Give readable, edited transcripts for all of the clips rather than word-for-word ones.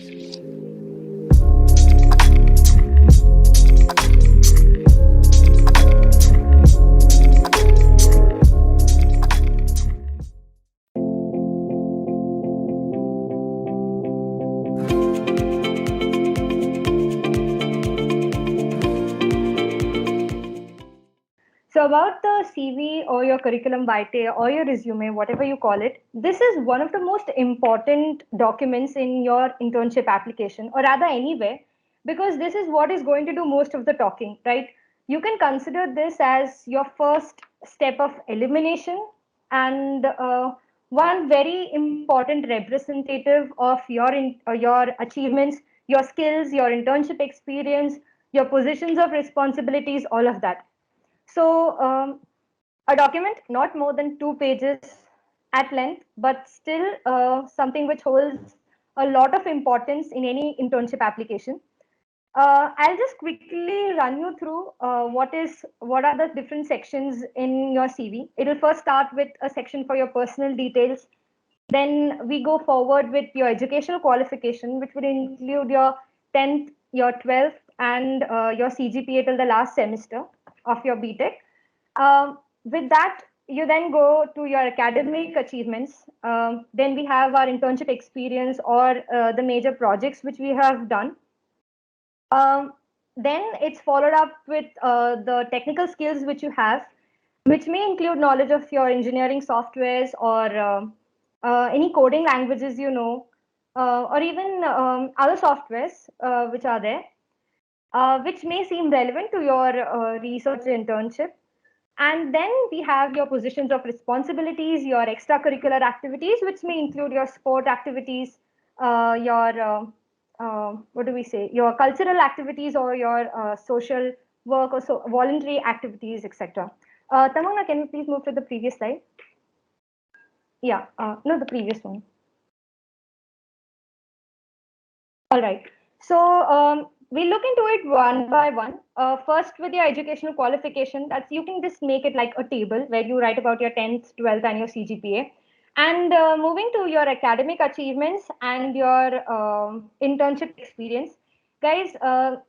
So about the CV or your curriculum vitae or your resume, whatever you call it, this is one of the most important documents in your internship application, or rather anywhere, because this is what is going to do most of the talking, right? You can consider this as your first step of elimination and one very important representative of your achievements, your skills, your internship experience, your positions of responsibilities, all of that. So, a document not more than 2 pages at length, but still something which holds a lot of importance in any internship application. I'll just quickly run you through what are the different sections in your CV. It will first start with a section for your personal details. Then we go forward with your educational qualification, which would include your 10th, your 12th, and your CGPA till the last semester of your BTech. With that, you then go to your academic achievements. Then we have our internship experience or the major projects which we have done. Um, then it's followed up with the technical skills which you have, which may include knowledge of your engineering softwares or any coding languages you know, or even other softwares which are there, which may seem relevant to your research internship. And then we have your positions of responsibilities, your extracurricular activities, which may include your sport activities, your what do we say, your cultural activities or your social work or so voluntary activities, etc. Tamangna, can you please move to the previous slide? Yeah, no, the previous one. All right. So we look into it one by one. First, with your educational qualification, that's you can just make it like a table where you write about your 10th, 12th, and your CGPA. And moving to your academic achievements and your internship experience, guys,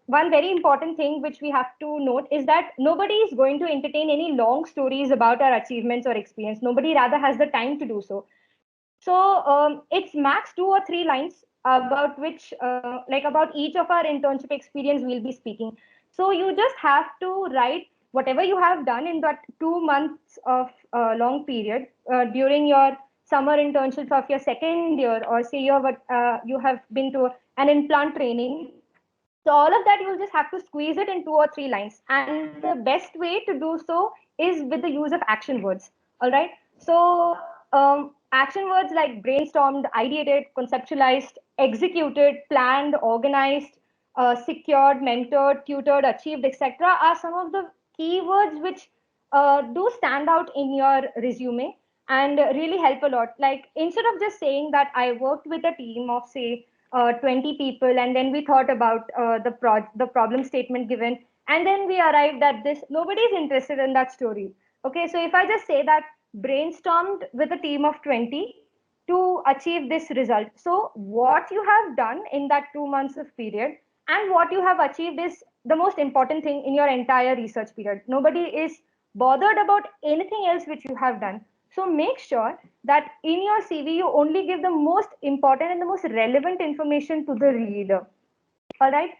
one very important thing which we have to note is that nobody is going to entertain any long stories about our achievements or experience. Nobody rather has the time to do so. So it's max 2 or 3 lines about which, like about each of our internship experience we'll be speaking. So you just have to write whatever you have done in that 2 months of long period during your summer internships of your second year, or say you have been to an implant training. So all of that you'll just have to squeeze it in 2 or 3 lines. And the best way to do so is with the use of action words. All right. So action words like brainstormed, ideated, conceptualized, executed, planned, organized, secured, mentored, tutored, achieved, etc. are some of the keywords which do stand out in your resume and really help a lot. Like instead of just saying that I worked with a team of say 20 people and then we thought about the problem statement given and then we arrived at this, nobody is interested in that story. Okay, so if I just say that brainstormed with a team of 20 to achieve this result, so what you have done in that 2 months of period and what you have achieved is the most important thing in your entire research period. Nobody is bothered about anything else which you have done. So make sure that in your CV, you only give the most important and the most relevant information to the reader. All right.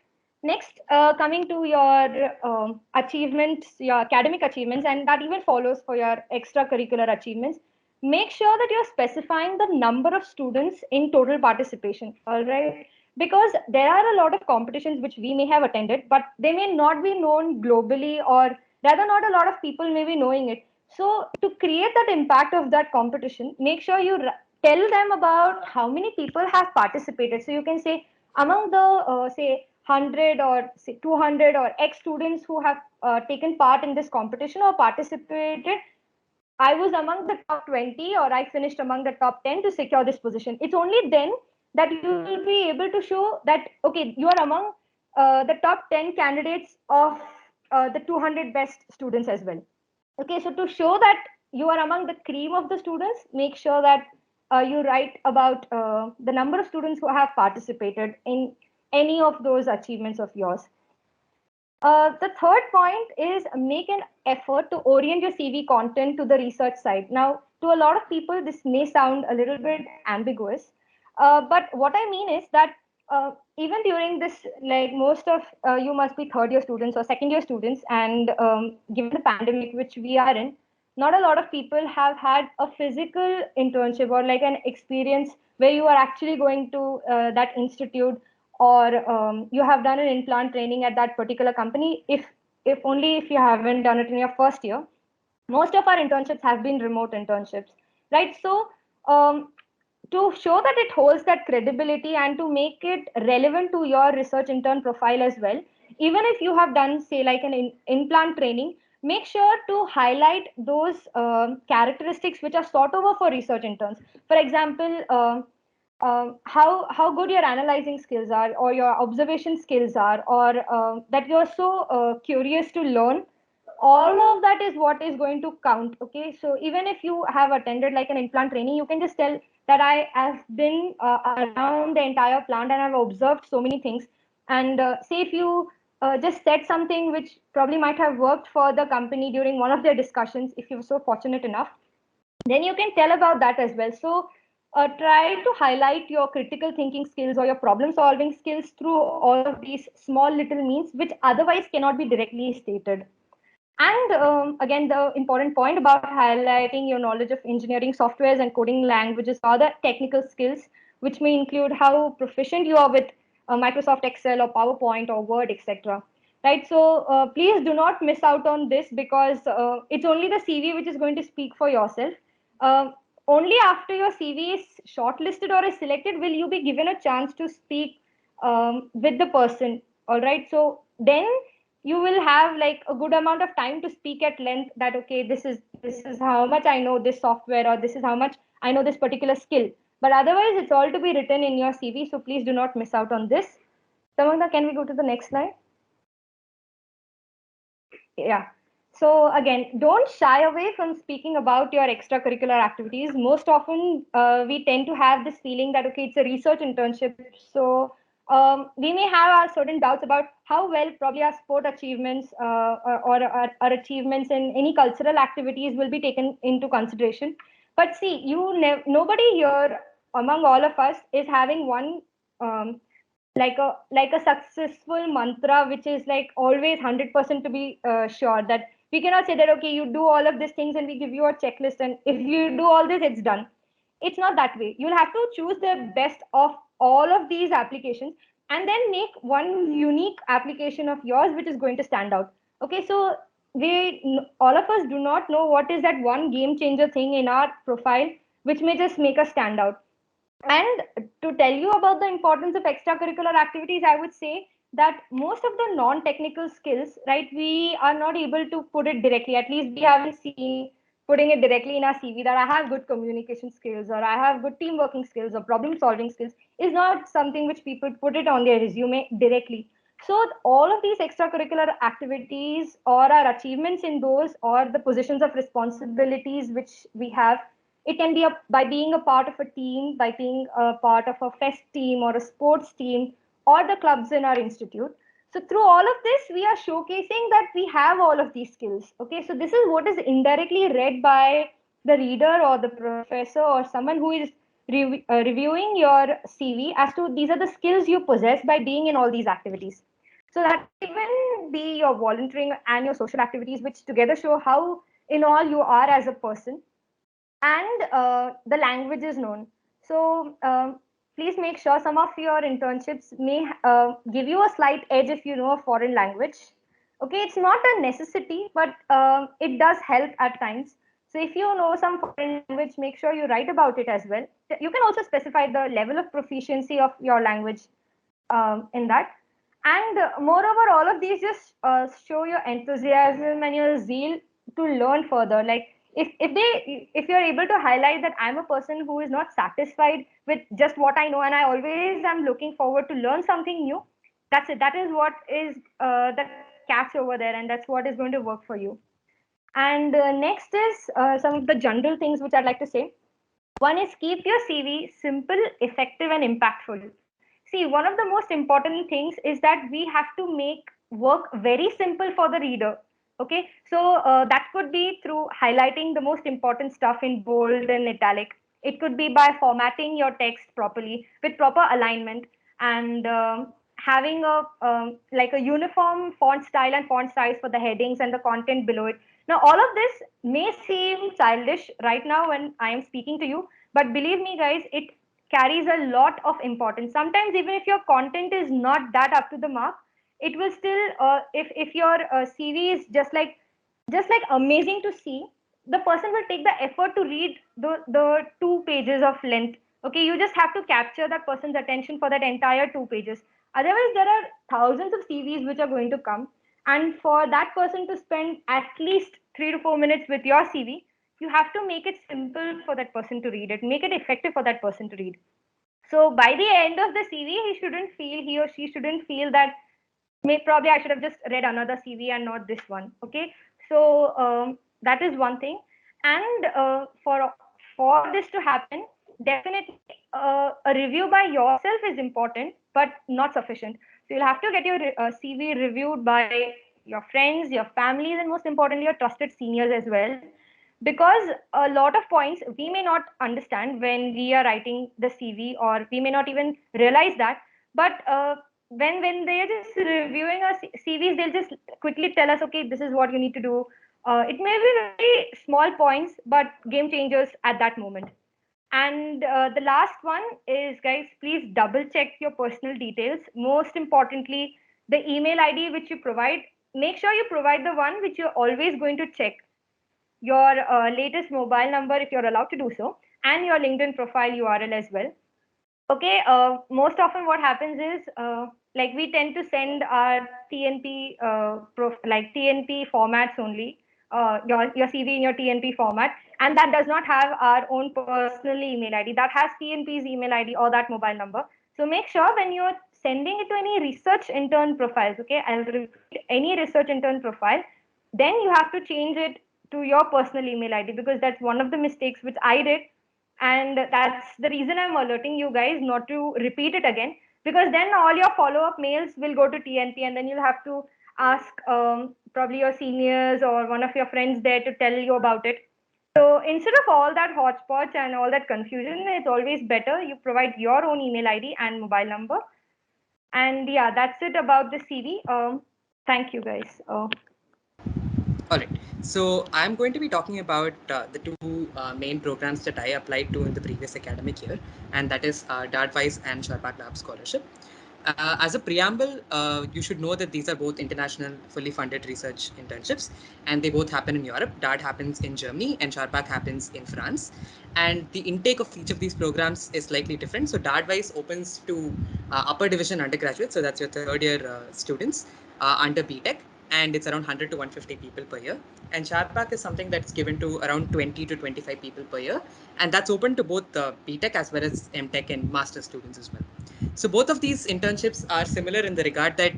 Next, coming to your achievements, your academic achievements, and that even follows for your extracurricular achievements. Make sure that you're specifying the number of students in total participation. All right. Because there are a lot of competitions which we may have attended, but they may not be known globally, or rather, not a lot of people may be knowing it. So, to create that impact of that competition, make sure you tell them about how many people have participated. So, you can say, among the say 100 or say 200 or x students who have taken part in this competition or participated, I was among the top 20 or I finished among the top 10 to secure this position. It's only then that you will be able to show that okay, you are among the top 10 candidates of the 200 best students as well. Okay, so to show that you are among the cream of the students, make sure that you write about the number of students who have participated in any of those achievements of yours. The third point is make an effort to orient your CV content to the research side. Now, to a lot of people, this may sound a little bit ambiguous, but what I mean is that even during this, like most of you must be third year students or second year students, and given the pandemic which we are in, not a lot of people have had a physical internship or like an experience where you are actually going to that institute, or you have done an implant training at that particular company, if only if you haven't done it in your first year. Most of our internships have been remote internships, right? So to show that it holds that credibility and to make it relevant to your research intern profile as well, even if you have done say like an implant training, make sure to highlight those characteristics which are sought over for research interns. For example, how good your analyzing skills are, or your observation skills are, or that you're so curious to learn. All of that is what is going to count. Okay, so even if you have attended like an implant training, you can just tell that I have been around the entire plant and I've observed so many things. And say if you just said something which probably might have worked for the company during one of their discussions, if you're so fortunate enough, then you can tell about that as well. So try to highlight your critical thinking skills or your problem solving skills through all of these small little means which otherwise cannot be directly stated. And again, the important point about highlighting your knowledge of engineering softwares and coding languages are the technical skills, which may include how proficient you are with Microsoft Excel or PowerPoint or Word, etc. Right. So please do not miss out on this, because it's only the CV which is going to speak for yourself. Uh, Only after your CV is shortlisted or is selected will you be given a chance to speak with the person. All right. So then you will have like a good amount of time to speak at length that okay, this is how much I know this software, or this is how much I know this particular skill. But otherwise it's all to be written in your CV, so please do not miss out on this. Samantha, can we go to the next slide? Yeah. So again, don't shy away from speaking about your extracurricular activities. Most often, we tend to have this feeling that okay, it's a research internship, so we may have our certain doubts about how well probably our sport achievements or our achievements in any cultural activities will be taken into consideration. But see, nobody here among all of us is having one like a successful mantra which is like always 100% to be sure. That we cannot say that okay, you do all of these things and we give you a checklist and if you do all this it's done. It's not that way. You'll have to choose the best of all of these applications and then make one unique application of yours which is going to stand out. Okay, so all of us do not know what is that one game changer thing in our profile which may just make us stand out. And to tell you about the importance of extracurricular activities, I would say that most of the non-technical skills, right, we are not able to put it directly. At least we haven't seen putting it directly in our CV that I have good communication skills or I have good team working skills or problem solving skills is not something which people put it on their resume directly. So all of these extracurricular activities or our achievements in those or the positions of responsibilities which we have, it can be by being a part of a team, by being a part of a fest team or a sports team or the clubs in our institute. So through all of this, we are showcasing that we have all of these skills. Okay, so this is what is indirectly read by the reader or the professor or someone who is reviewing your CV as to these are the skills you possess by being in all these activities. So that even be your volunteering and your social activities, which together show how in all you are as a person. And the language is known. So please make sure some of your internships may give you a slight edge if you know a foreign language. Okay, it's not a necessity, but it does help at times. So if you know some foreign language, make sure you write about it as well. You can also specify the level of proficiency of your language in that. And moreover, all of these just show your enthusiasm and your zeal to learn further. Like if you're able to highlight that I'm a person who is not satisfied with just what I know and I always am looking forward to learn something new, that's it. That is what is the catch over there, and that's what is going to work for you. And next is some of the general things which I'd like to say. One is keep your CV simple, effective, and impactful. See, one of the most important things is that we have to make work very simple for the reader. Okay, so that could be through highlighting the most important stuff in bold and italic. It could be by formatting your text properly with proper alignment, and having a like a uniform font style and font size for the headings and the content below it. Now, all of this may seem childish right now when I am speaking to you, but believe me, guys, it carries a lot of importance. Sometimes, even if your content is not that up to the mark, it will still, if your CV is just like amazing to see, the person will take the effort to read the 2 pages of length. Okay, you just have to capture that person's attention for that entire 2 pages. Otherwise, there are thousands of CVs which are going to come, and for that person to spend at least 3 to 4 minutes with your CV, you have to make it simple for that person to read it, make it effective for that person to read. So by the end of the CV, he or she shouldn't feel that probably I should have just read another CV and not this one. Okay, so that is one thing, and for this to happen, definitely a review by yourself is important, but not sufficient. So you'll have to get your CV reviewed by your friends, your families, and most importantly, your trusted seniors as well, because a lot of points we may not understand when we are writing the CV, or we may not even realize that. But when they're just reviewing our CVs, they'll just quickly tell us, okay, this is what you need to do. It may be very small points, but game changers at that moment. And the last one is, guys, please double check your personal details. Most importantly, the email ID which you provide, make sure you provide the one which you're always going to check, your latest mobile number if you're allowed to do so, and your LinkedIn profile URL as well. Okay, most often what happens is like we tend to send our TNP like TNP formats only, your CV in your TNP format, and that does not have our own personal email ID. That has TNP's email ID or that mobile number. So make sure when you're sending it to any research intern profiles, okay, I'll repeat, any research intern profile, then you have to change it to your personal email ID, because that's one of the mistakes which I did, and that's the reason I'm alerting you guys not to repeat it again, because then all your follow-up mails will go to TNP, and then you'll have to ask probably your seniors or one of your friends there to tell you about it. So instead of all that hodgepodge and all that confusion, it's always better you provide your own email ID and mobile number. And yeah, that's it about the CV. Thank you, guys. All right. So I'm going to be talking about the two main programs that I applied to in the previous academic year, and that is DARTWISE and Sharpak Lab Scholarship. As a preamble, you should know that these are both international, fully funded research internships, and they both happen in Europe. DART happens in Germany, and Sharpak happens in France. And the intake of each of these programs is slightly different. So DARTWISE opens to upper division undergraduates, so that's your third year students under BTech, and it's around 100 to 150 people per year. And Sharpak is something that's given to around 20 to 25 people per year, and that's open to both BTech as well as MTech and master students as well. So both of these internships are similar in the regard that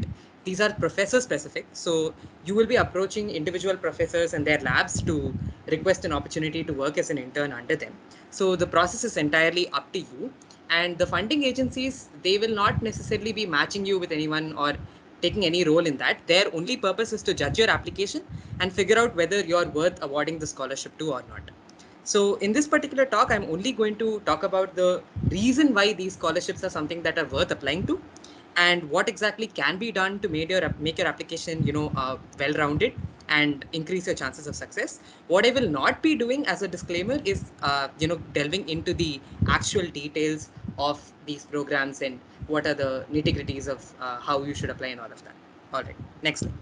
these are professor specific. So you will be approaching individual professors and their labs to request an opportunity to work as an intern under them. So the process is entirely up to you. And the funding agencies, they will not necessarily be matching you with anyone or taking any role in that. Their only purpose is to judge your application and figure out whether you're worth awarding the scholarship to or not. So in this particular talk, I'm only going to talk about the reason why these scholarships are something that are worth applying to, and what exactly can be done to make your application, well-rounded and increase your chances of success. What I will not be doing as a disclaimer is, delving into the actual details of these programs and what are the nitty-gritties of how you should apply and all of that. All right, next slide.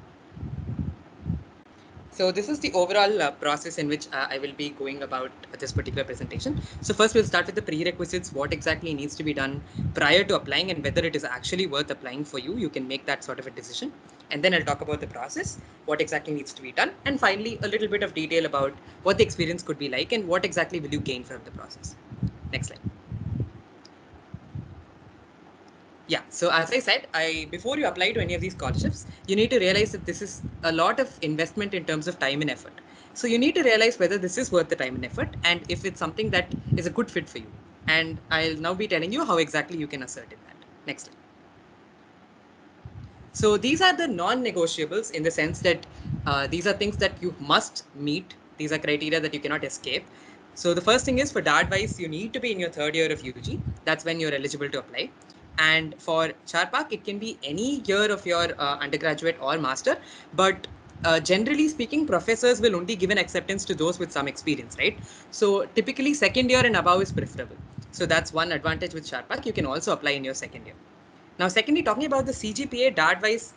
So this is the overall process in which I will be going about this particular presentation. So first we'll start with the prerequisites, what exactly needs to be done prior to applying and whether it is actually worth applying for you. You can make that sort of a decision. And then I'll talk about the process, what exactly needs to be done. And finally, a little bit of detail about what the experience could be like and what exactly will you gain from the process. Next slide. Yeah, so as I said, before you apply to any of these scholarships, you need to realize that this is a lot of investment in terms of time and effort. So you need to realize whether this is worth the time and effort, and if it's something that is a good fit for you. And I'll now be telling you how exactly you can assert in that. Next slide. So these are the non-negotiables in the sense that these are things that you must meet. These are criteria that you cannot escape. So the first thing is for DART-wise, you need to be in your third year of UG. That's when you're eligible to apply. And for Charpak, it can be any year of your undergraduate or master, but generally speaking, professors will only give an acceptance to those with some experience, right? So typically second year and above is preferable. So that's one advantage with Charpak. You can also apply in your second year. Now, secondly, talking about the CGPA, DART-wise,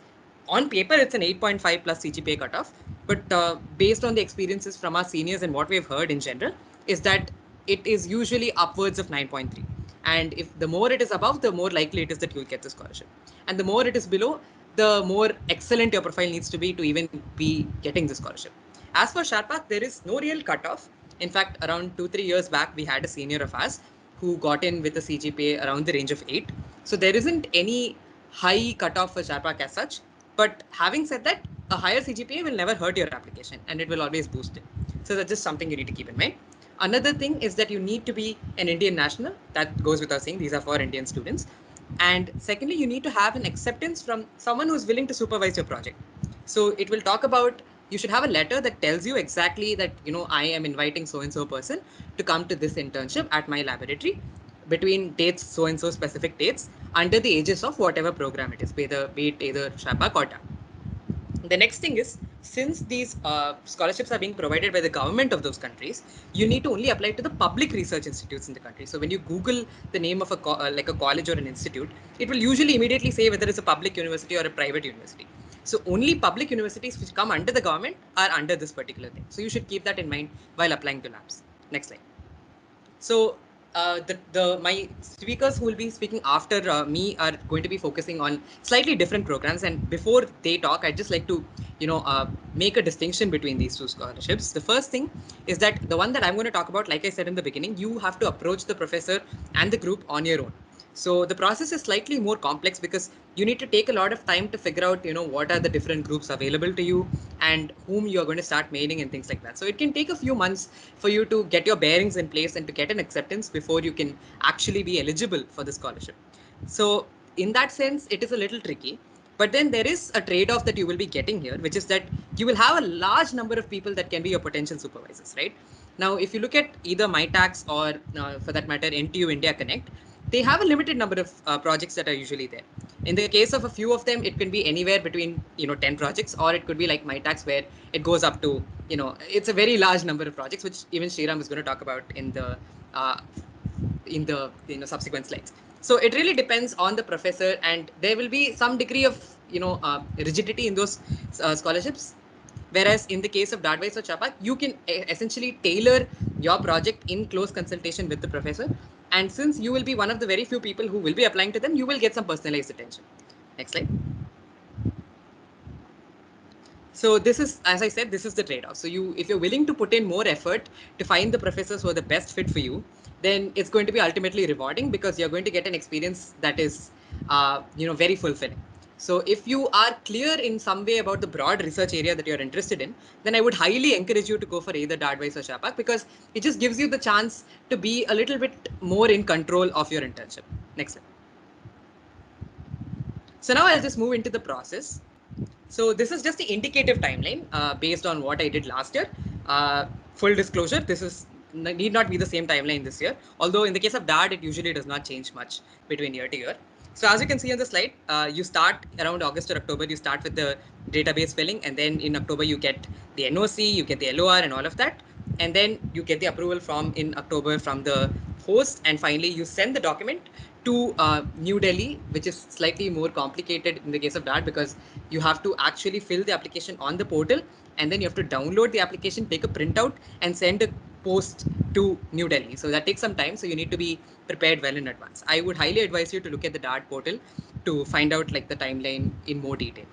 on paper, it's an 8.5 plus CGPA cutoff. But based on the experiences from our seniors and what we've heard in general, is that it is usually upwards of 9.3. And if the more it is above, the more likely it is that you'll get the scholarship. And the more it is below, the more excellent your profile needs to even be getting the scholarship. As for Sharpak, there is no real cutoff. In fact, around 2-3 years back, we had a senior of ours who got in with a CGPA around the range of 8. So there isn't any high cutoff for Sharpak as such. But having said that, a higher CGPA will never hurt your application and it will always boost it. So that's just something you need to keep in mind. Another thing is that you need to be an Indian national. That goes without saying. These are for Indian students. And secondly, you need to have an acceptance from someone who's willing to supervise your project. So it will talk about, you should have a letter that tells you exactly that, I am inviting so-and-so person to come to this internship at my laboratory between dates, so-and-so specific dates, under the aegis of whatever program it is, be it either Shapak or DAP. The next thing is, since these scholarships are being provided by the government of those countries, you need to only apply to the public research institutes in the country. So when you Google the name of like a college or an institute, it will usually immediately say whether it's a public university or a private university. So only public universities which come under the government are under this particular thing. So you should keep that in mind while applying to labs. Next slide. So my speakers who will be speaking after me are going to be focusing on slightly different programs. And before they talk, I'd just like to make a distinction between these two scholarships. The first thing is that the one that I'm going to talk about, like I said in the beginning, you have to approach the professor and the group on your own. So the process is slightly more complex because you need to take a lot of time to figure out, what are the different groups available to you and whom you're going to start mailing and things like that. So it can take a few months for you to get your bearings in place and to get an acceptance before you can actually be eligible for the scholarship. So in that sense, it is a little tricky. But then there is a trade-off that you will be getting here, which is that you will have a large number of people that can be your potential supervisors, right? Now, if you look at either MyTax or, for that matter, NTU India Connect, they have a limited number of projects that are usually there. In the case of a few of them, it can be anywhere between 10 projects, or it could be like MyTax where it goes up to it's a very large number of projects, which even Sriram is going to talk about in the subsequent slides. So it really depends on the professor, and there will be some degree of rigidity in those scholarships. Whereas in the case of DART-wise or Chapak, you can essentially tailor your project in close consultation with the professor. And since you will be one of the very few people who will be applying to them, you will get some personalized attention. Next slide. So this is, as I said, this is the trade-off. So if you're willing to put in more effort to find the professors who are the best fit for you, then it's going to be ultimately rewarding because you're going to get an experience that is, very fulfilling. So if you are clear in some way about the broad research area that you're interested in, then I would highly encourage you to go for either DART-wise or Shapak because it just gives you the chance to be a little bit more in control of your internship. Next slide. So now I'll just move into the process. So this is just the indicative timeline based on what I did last year. Full disclosure, this need not be the same timeline this year. Although in the case of DART, it usually does not change much between year to year. So as you can see on the slide, you start around August or October, you start with the database filling, and then in October you get the NOC, you get the LOR and all of that. And then you get the approval form in October from the host, and finally you send the document to New Delhi, which is slightly more complicated in the case of DART because you have to actually fill the application on the portal, and then you have to download the application, take a printout, and send a post to New Delhi. So that takes some time. So you need to be prepared well in advance. I would highly advise you to look at the DART portal to find out like the timeline in more detail.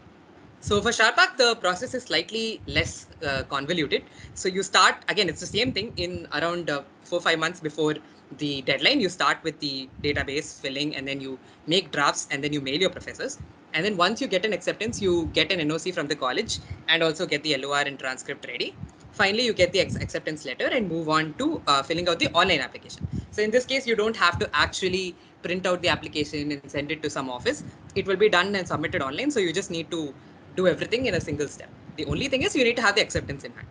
So for Sharpak, the process is slightly less convoluted. So you start, again, it's the same thing in around 4-5 months before the deadline. You start with the database filling, and then you make drafts, and then you mail your professors. And then once you get an acceptance, you get an NOC from the college and also get the LOR and transcript ready. Finally, you get the acceptance letter and move on to filling out the online application. So in this case, you don't have to actually print out the application and send it to some office. It will be done and submitted online. So you just need to do everything in a single step. The only thing is you need to have the acceptance in hand.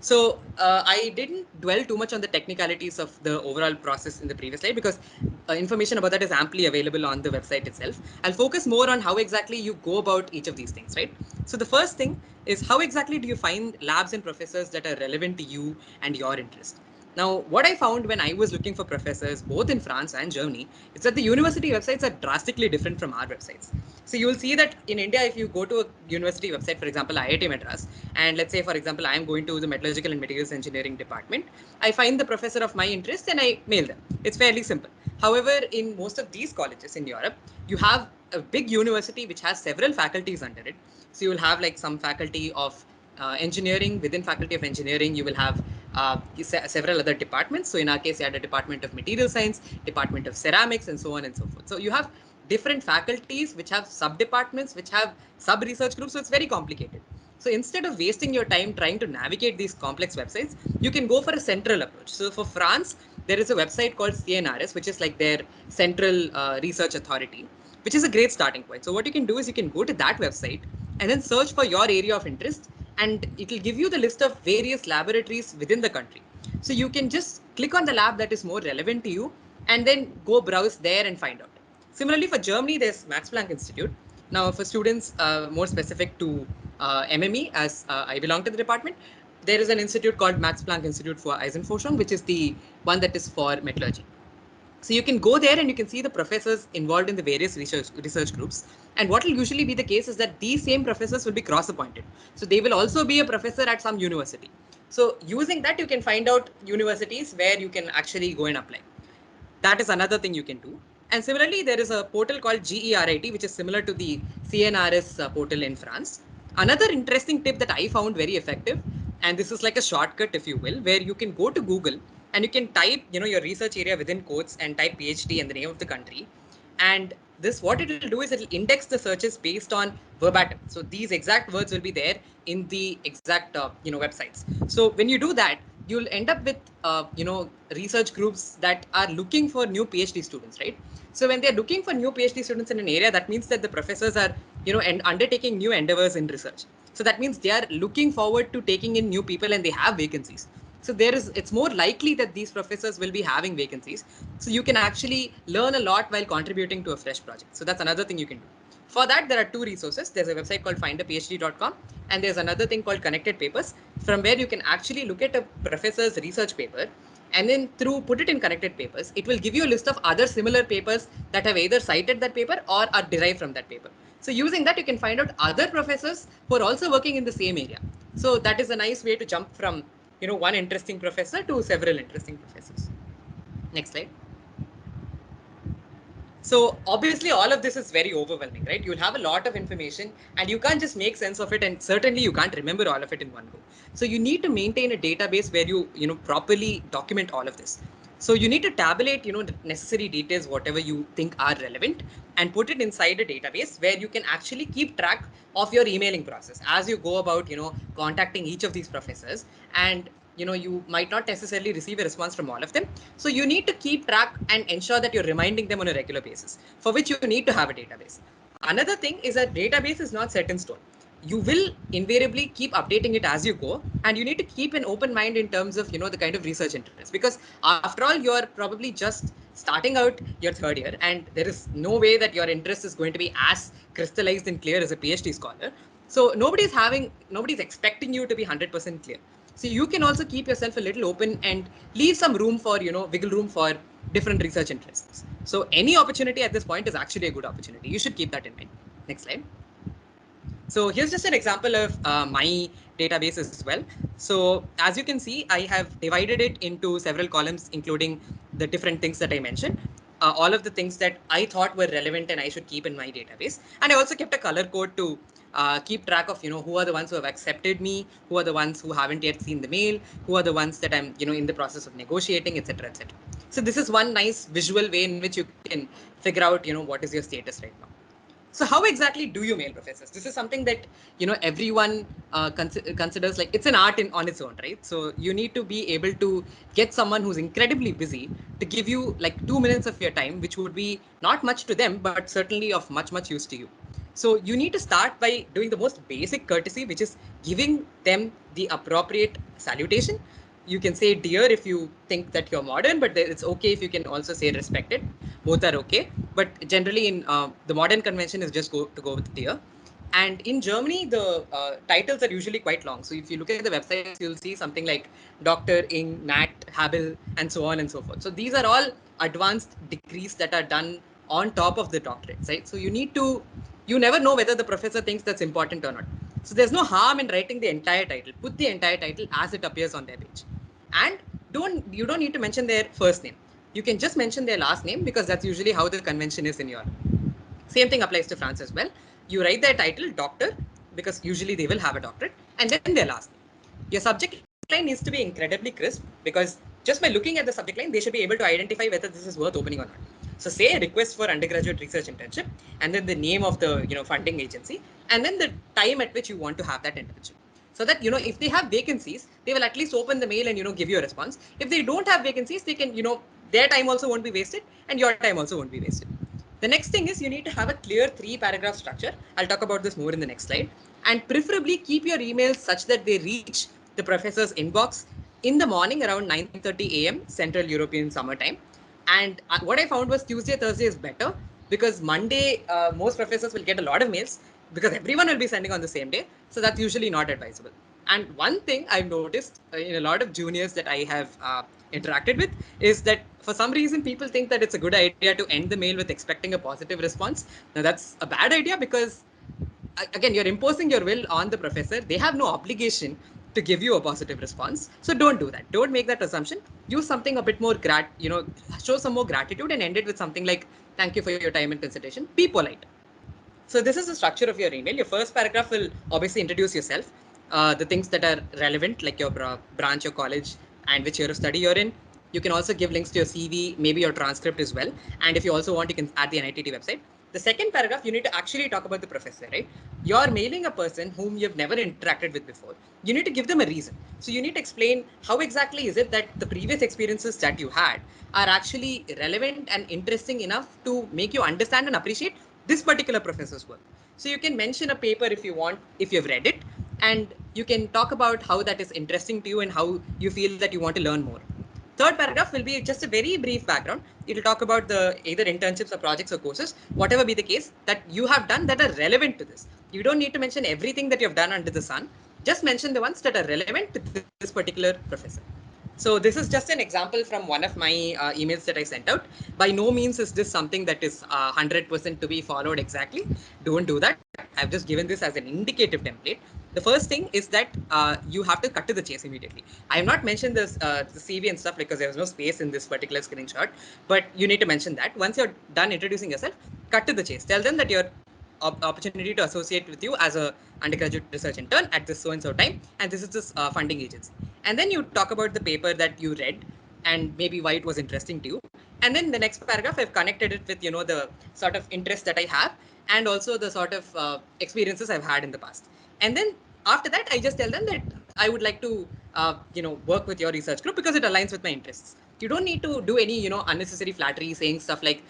So I didn't dwell too much on the technicalities of the overall process in the previous slide because information about that is amply available on the website itself. I'll focus more on how exactly you go about each of these things, right? So the first thing is how exactly do you find labs and professors that are relevant to you and your interest? Now, what I found when I was looking for professors, both in France and Germany, is that the university websites are drastically different from our websites. So you will see that in India, if you go to a university website, for example, IIT Madras, and let's say, for example, I am going to the Metallurgical and Materials Engineering department, I find the professor of my interest and I mail them. It's fairly simple. However, in most of these colleges in Europe, you have a big university which has several faculties under it. So you will have like some faculty of engineering. Within faculty of engineering, you will have several other departments. So in our case, you had a department of material science, department of ceramics, and so on and so forth. So you have different faculties which have sub departments, which have sub research groups. So it's very complicated. So instead of wasting your time trying to navigate these complex websites, you can go for a central approach. So for France, there is a website called CNRS, which is like their central research authority, which is a great starting point. So what you can do is you can go to that website and then search for your area of interest, and it will give you the list of various laboratories within the country. So you can just click on the lab that is more relevant to you and then go browse there and find out. Similarly, for Germany, there's Max Planck Institute. Now, for students more specific to MME, as I belong to the department, there is an institute called Max Planck Institute for Eisenforschung, which is the one that is for metallurgy. So you can go there and you can see the professors involved in the various research groups. And what will usually be the case is that these same professors will be cross-appointed. So they will also be a professor at some university. So using that, you can find out universities where you can actually go and apply. That is another thing you can do. And similarly, there is a portal called GERIT, which is similar to the CNRS portal in France. Another interesting tip that I found very effective, and this is like a shortcut, if you will, where you can go to Google and you can type, your research area within quotes and type PhD and the name of the country. And this, what it will do is it will index the searches based on verbatim. So these exact words will be there in the exact, websites. So when you do that, you'll end up with, research groups that are looking for new PhD students, right? So when they're looking for new PhD students in an area, that means that the professors are, and undertaking new endeavors in research. So that means they are looking forward to taking in new people and they have vacancies. So it's more likely that these professors will be having vacancies. So you can actually learn a lot while contributing to a fresh project. So that's another thing you can do. For that, there are two resources. There's a website called findaphd.com, and there's another thing called Connected Papers, from where you can actually look at a professor's research paper, and then put it in Connected Papers. It will give you a list of other similar papers that have either cited that paper or are derived from that paper. So using that, you can find out other professors who are also working in the same area. So that is a nice way to jump from one interesting professor to several interesting professors. Next slide. So obviously all of this is very overwhelming, right? You'll have a lot of information and you can't just make sense of it, and certainly you can't remember all of it in one go. So you need to maintain a database where you properly document all of this. So you need to tabulate, the necessary details, whatever you think are relevant, and put it inside a database where you can actually keep track of your emailing process as you go about, contacting each of these professors. And you might not necessarily receive a response from all of them. So you need to keep track and ensure that you're reminding them on a regular basis, for which you need to have a database. Another thing is that database is not set in stone. You will invariably keep updating it as you go, and you need to keep an open mind in terms of the kind of research interest, because after all, you're probably just starting out your third year, and there is no way that your interest is going to be as crystallized and clear as a PhD scholar. So nobody's expecting you to be 100% clear. So you can also keep yourself a little open and leave some room for, wiggle room for different research interests. So any opportunity at this point is actually a good opportunity. You should keep that in mind. Next slide. So here's just an example of my database as well. So as you can see, I have divided it into several columns, including the different things that I mentioned. All of the things that I thought were relevant and I should keep in my database. And I also kept a color code to keep track of, who are the ones who have accepted me, who are the ones who haven't yet seen the mail, who are the ones that I'm, in the process of negotiating, etc., etc. So this is one nice visual way in which you can figure out, what is your status right now. So how exactly do you mail professors? This is something that everyone considers like it's an art on its own, right? So you need to be able to get someone who's incredibly busy to give you like 2 minutes of your time, which would be not much to them, but certainly of much use to you. So you need to start by doing the most basic courtesy, which is giving them the appropriate salutation. You can say dear if you think that you're modern, but it's okay if you can also say respected. Both are okay. But generally, in the modern convention is just go with dear. And in Germany, the titles are usually quite long. So if you look at the websites, you'll see something like Doctor, Ing, Nat, Habil, and so on and so forth. So these are all advanced degrees that are done on top of the doctorate, right? So you never know whether the professor thinks that's important or not. So there's no harm in writing the entire title. Put the entire title as it appears on their page. And you don't need to mention their first name. You can just mention their last name because that's usually how the convention is in Europe. Same thing applies to France as well. You write their title, doctor, because usually they will have a doctorate, and then their last name. Your subject line needs to be incredibly crisp because just by looking at the subject line, they should be able to identify whether this is worth opening or not. So say a request for undergraduate research internship, and then the name of the funding agency, and then the time at which you want to have that internship. So that if they have vacancies, they will at least open the mail and give you a response. If they don't have vacancies, they can their time also won't be wasted, and your time also won't be wasted. The next thing is you need to have a clear 3-paragraph structure. I'll talk about this more in the next slide. And preferably keep your emails such that they reach the professor's inbox in the morning around 9:30 a.m. Central European summertime. And what I found was Tuesday, Thursday is better because Monday, most professors will get a lot of mails because everyone will be sending on the same day. So that's usually not advisable. And one thing I've noticed in a lot of juniors that I have interacted with is that for some reason people think that it's a good idea to end the mail with expecting a positive response. Now that's a bad idea because again you're imposing your will on the professor. They have no obligation to give you a positive response, so don't do that. Don't make that assumption. Use something a bit more show some more gratitude and end it with something like thank you for your time and consideration. Be polite. So this is the structure of your email. Your first paragraph will obviously introduce yourself, the things that are relevant, like your branch, your college, and which year of study you're in. You can also give links to your CV, maybe your transcript as well. And if you also want, you can add the NITT website. The second paragraph, you need to actually talk about the professor, right? You're mailing a person whom you've never interacted with before. You need to give them a reason. So you need to explain how exactly is it that the previous experiences that you had are actually relevant and interesting enough to make you understand and appreciate this particular professor's work. So you can mention a paper if you want, if you've read it, and you can talk about how that is interesting to you and how you feel that you want to learn more. Third paragraph will be just a very brief background. It will talk about the either internships or projects or courses, whatever be the case, that you have done that are relevant to this. You don't need to mention everything that you've done under the sun. Just mention the ones that are relevant to this particular professor. So this is just an example from one of my emails that I sent out. By no means is this something that is 100% to be followed exactly. Don't do that. I've just given this as an indicative template. The first thing is that you have to cut to the chase immediately. I have not mentioned this the CV and stuff because there was no space in this particular screenshot, but you need to mention that. Once you're done introducing yourself, cut to the chase. Tell them that you're opportunity to associate with you as a undergraduate research intern at this so and so time, and this is this funding agency. And then you talk about the paper that you read and maybe why it was interesting to you. And then the next paragraph, I've connected it with the sort of interest that I have and also the sort of experiences I've had in the past. And then after that, I just tell them that I would like to work with your research group because it aligns with my interests. You don't need to do any unnecessary flattery saying stuff like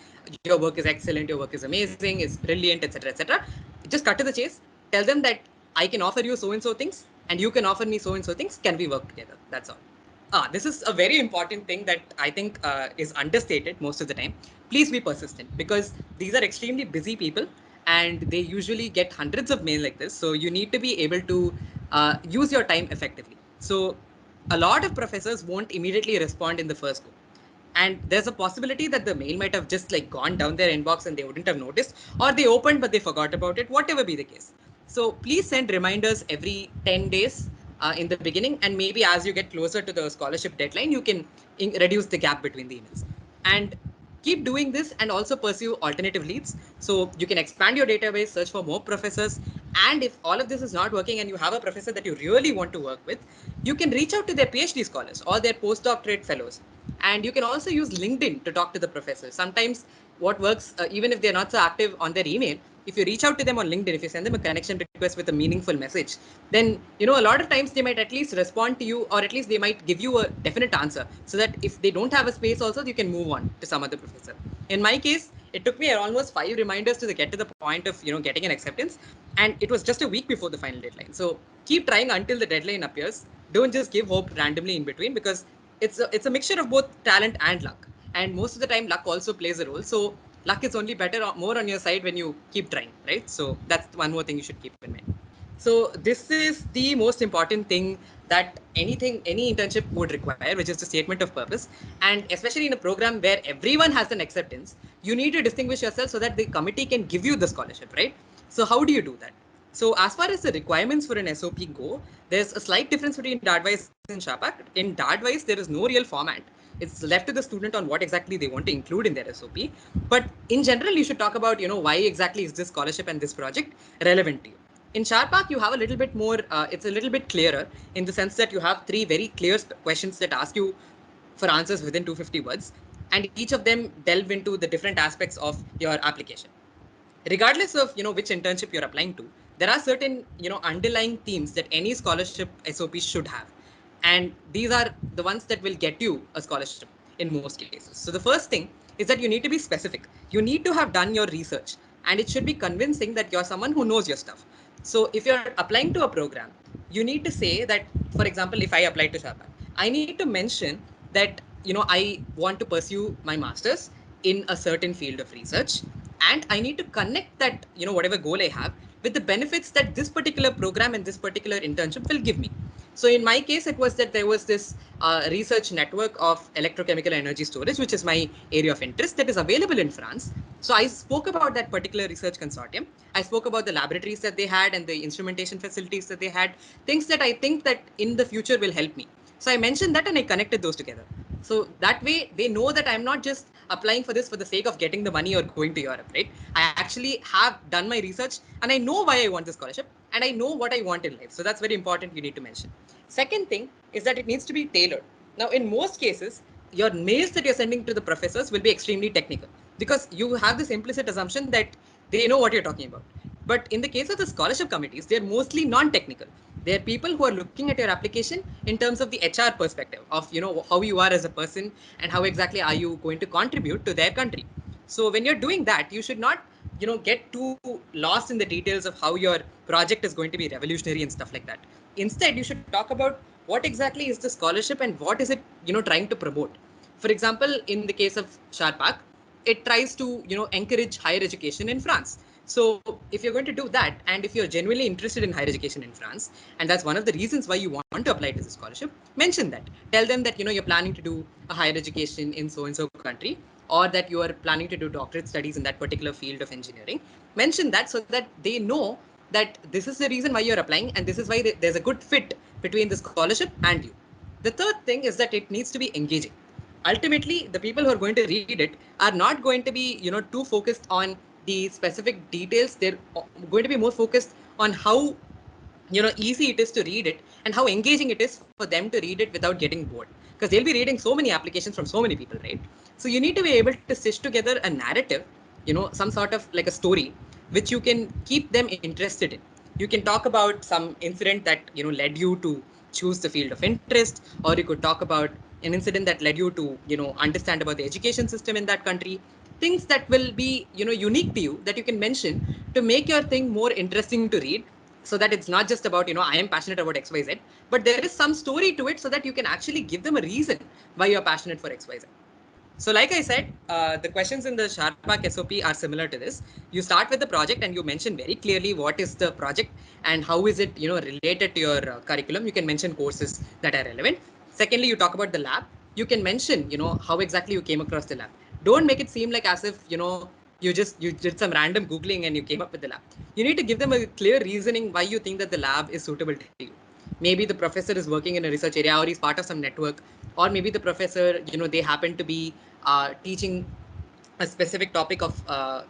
your work is excellent, your work is amazing, is brilliant, etc., etc. Just cut to the chase. Tell them that I can offer you so and so things and you can offer me so and so things. Can we work together? That's all. This is a very important thing that I think is understated most of the time. Please be persistent because these are extremely busy people and they usually get hundreds of mail like this. So you need to be able to use your time effectively. So a lot of professors won't immediately respond in the first go. And there's a possibility that the mail might have just like gone down their inbox and they wouldn't have noticed, or they opened but they forgot about it, whatever be the case. So please send reminders every 10 days in the beginning, and maybe as you get closer to the scholarship deadline, you can reduce the gap between the emails. And keep doing this and also pursue alternative leads. So you can expand your database, search for more professors. And if all of this is not working and you have a professor that you really want to work with, you can reach out to their PhD scholars or their postdoctorate fellows. And you can also use LinkedIn to talk to the professors. Sometimes what works, even if they're not so active on their email, if you reach out to them on LinkedIn, if you send them a connection request with a meaningful message, then, a lot of times they might at least respond to you, or at least they might give you a definite answer, so that if they don't have a space also, you can move on to some other professor. In my case, it took me almost 5 reminders to get to the point of, getting an acceptance. And it was just a week before the final deadline. So keep trying until the deadline appears. Don't just give hope randomly in between, because it's a mixture of both talent and luck. And most of the time, luck also plays a role. So luck is only more on your side when you keep trying, right? So that's one more thing you should keep in mind. So this is the most important thing that any internship would require, which is the statement of purpose. And especially in a program where everyone has an acceptance, you need to distinguish yourself so that the committee can give you the scholarship, right? So how do you do that? So as far as the requirements for an SOP go, there's a slight difference between Dartwise and Sharpak. In Dartwise, there is no real format. It's left to the student on what exactly they want to include in their SOP. But in general, you should talk about, why exactly is this scholarship and this project relevant to you. In Sharpak, you have a little bit more, it's a little bit clearer in the sense that you have 3 very clear questions that ask you for answers within 250 words. And each of them delve into the different aspects of your application. Regardless of, which internship you're applying to, there are certain, underlying themes that any scholarship SOP should have. And these are the ones that will get you a scholarship in most cases. So the first thing is that you need to be specific. You need to have done your research, and it should be convincing that you're someone who knows your stuff. So if you're applying to a program, you need to say that, for example, if I apply to Sharpak, I need to mention that, I want to pursue my master's in a certain field of research, and I need to connect that, whatever goal I have with the benefits that this particular program and this particular internship will give me. So in my case, it was that there was this research network of electrochemical energy storage, which is my area of interest, that is available in France. So I spoke about that particular research consortium. I spoke about the laboratories that they had and the instrumentation facilities that they had, things that I think that in the future will help me. So I mentioned that and I connected those together. So that way they know that I'm not just applying for this for the sake of getting the money or going to Europe, right? I actually have done my research and I know why I want the scholarship and I know what I want in life. So that's very important, you need to mention. Second thing is that it needs to be tailored. Now, in most cases, your mails that you're sending to the professors will be extremely technical because you have this implicit assumption that they know what you're talking about. But in the case of the scholarship committees, they're mostly non-technical. They're people who are looking at your application in terms of the HR perspective of, how you are as a person and how exactly are you going to contribute to their country. So when you're doing that, you should not, get too lost in the details of how your project is going to be revolutionary and stuff like that. Instead, you should talk about what exactly is the scholarship and what is it, trying to promote. For example, in the case of Sharpak, it tries to, encourage higher education in France. So if you're going to do that, and if you're genuinely interested in higher education in France, and that's one of the reasons why you want to apply to the scholarship, mention that. Tell them that, you're planning to do a higher education in so-and-so country, or that you are planning to do doctorate studies in that particular field of engineering. Mention that so that they know that this is the reason why you're applying, and this is why there's a good fit between the scholarship and you. The third thing is that it needs to be engaging. Ultimately, the people who are going to read it are not going to be, too focused on the specific details. They're going to be more focused on how, easy it is to read it and how engaging it is for them to read it without getting bored, because they'll be reading so many applications from so many people, right? So you need to be able to stitch together a narrative, some sort of like a story which you can keep them interested in. You can talk about some incident that, led you to choose the field of interest, or you could talk about an incident that led you to, understand about the education system in that country. Things that will be, unique to you, that you can mention to make your thing more interesting to read, so that it's not just about, I am passionate about XYZ, but there is some story to it so that you can actually give them a reason why you're passionate for XYZ. So like I said, the questions in the Sharpak SOP are similar to this. You start with the project and you mention very clearly what is the project and how is it, related to your curriculum. You can mention courses that are relevant. Secondly, you talk about the lab. You can mention, how exactly you came across the lab. Don't make it seem like as if, you did some random Googling and you came up with the lab. You need to give them a clear reasoning why you think that the lab is suitable to you. Maybe the professor is working in a research area, or he's part of some network, or maybe the professor, they happen to be teaching a specific topic of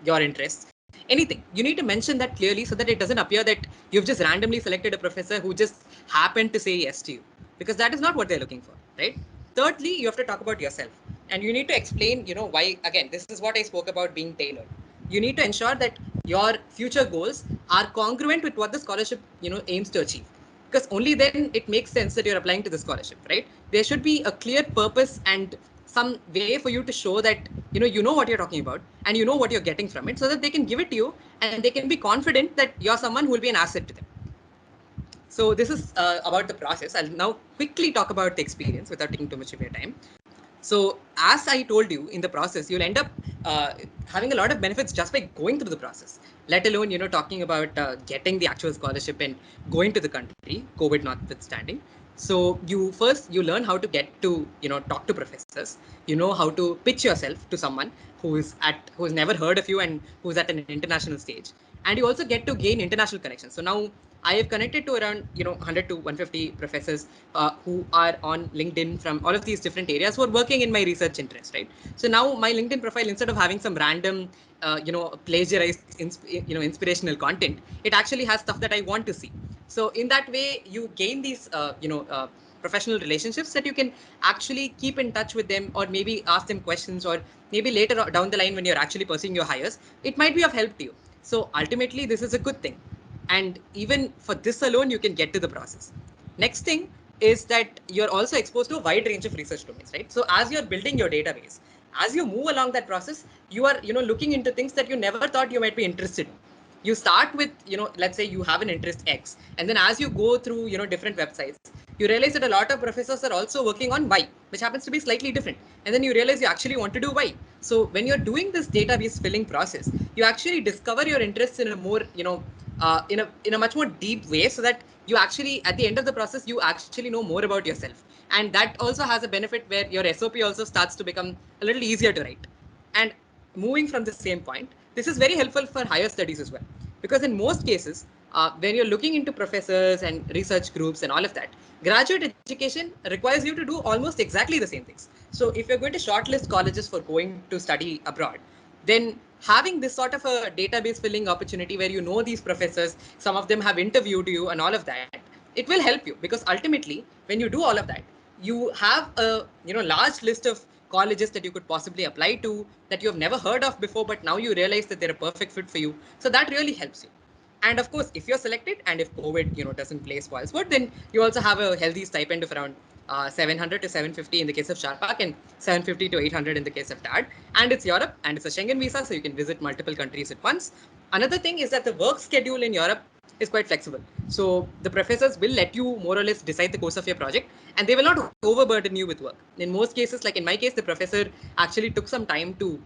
your interest. Anything, you need to mention that clearly so that it doesn't appear that you've just randomly selected a professor who just happened to say yes to you, because that is not what they're looking for, right? Thirdly, you have to talk about yourself, and you need to explain, why. Again, this is what I spoke about being tailored. You need to ensure that your future goals are congruent with what the scholarship aims to achieve, because only then it makes sense that you're applying to the scholarship, right? There should be a clear purpose and some way for you to show that you know what you're talking about and you know what you're getting from it, so that they can give it to you and they can be confident that you're someone who will be an asset to them. So this is about the process. I'll now quickly talk about the experience without taking too much of your time. So as I told you, in the process, you'll end up having a lot of benefits just by going through the process, let alone, talking about getting the actual scholarship and going to the country, COVID notwithstanding. So you learn how to get to, talk to professors, how to pitch yourself to someone who's never heard of you and who's at an international stage. And you also get to gain international connections. So now I have connected to around 100 to 150 professors who are on LinkedIn from all of these different areas who are working in my research interest, right? So now my LinkedIn profile, instead of having some random plagiarized inspirational content, it actually has stuff that I want to see. So in that way, you gain these professional relationships that you can actually keep in touch with them, or maybe ask them questions, or maybe later down the line when you're actually pursuing your hires, it might be of help to you. So ultimately, this is a good thing. And even for this alone, you can get to the process. Next thing is that you're also exposed to a wide range of research domains, right? So as you're building your database, as you move along that process, you are looking into things that you never thought you might be interested in. You start with, let's say you have an interest X, and then as you go through different websites, you realize that a lot of professors are also working on Y, which happens to be slightly different, and then you realize you actually want to do Y. So when you're doing this database filling process, you actually discover your interests in a more in a much more deep way, so that you actually, at the end of the process, you actually know more about yourself. And that also has a benefit where your SOP also starts to become a little easier to write. And moving from the same point, this is very helpful for higher studies as well, because in most cases, when you're looking into professors and research groups and all of that, graduate education requires you to do almost exactly the same things. So if you're going to shortlist colleges for going to study abroad, then having this sort of a database filling opportunity where you know these professors, some of them have interviewed you and all of that, it will help you, because ultimately when you do all of that, you have a large list of colleges that you could possibly apply to that you have never heard of before, but now you realize that they're a perfect fit for you. So that really helps you. And of course, if you're selected and if COVID doesn't play spoil sport, then you also have a healthy stipend of around 700 to 750 in the case of Sharpak, and 750 to 800 in the case of TAD. And it's Europe, and it's a Schengen visa, so you can visit multiple countries at once. Another thing is that the work schedule in Europe is quite flexible. So the professors will let you more or less decide the course of your project, and they will not overburden you with work. In most cases, like in my case, the professor actually took some time to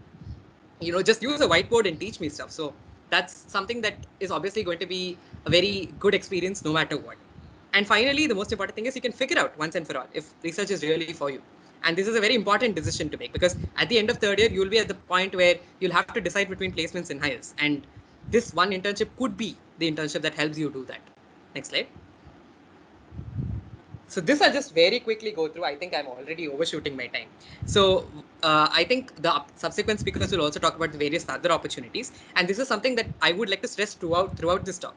just use a whiteboard and teach me stuff. So that's something that is obviously going to be a very good experience no matter what. And finally, the most important thing is you can figure out once and for all if research is really for you. And this is a very important decision to make, because at the end of third year, you'll be at the point where you'll have to decide between placements and hires. And this one internship could be the internship that helps you do that. Next slide. So this I'll just very quickly go through. I think I'm already overshooting my time. So I think the subsequent speakers will also talk about the various other opportunities. And this is something that I would like to stress throughout this talk.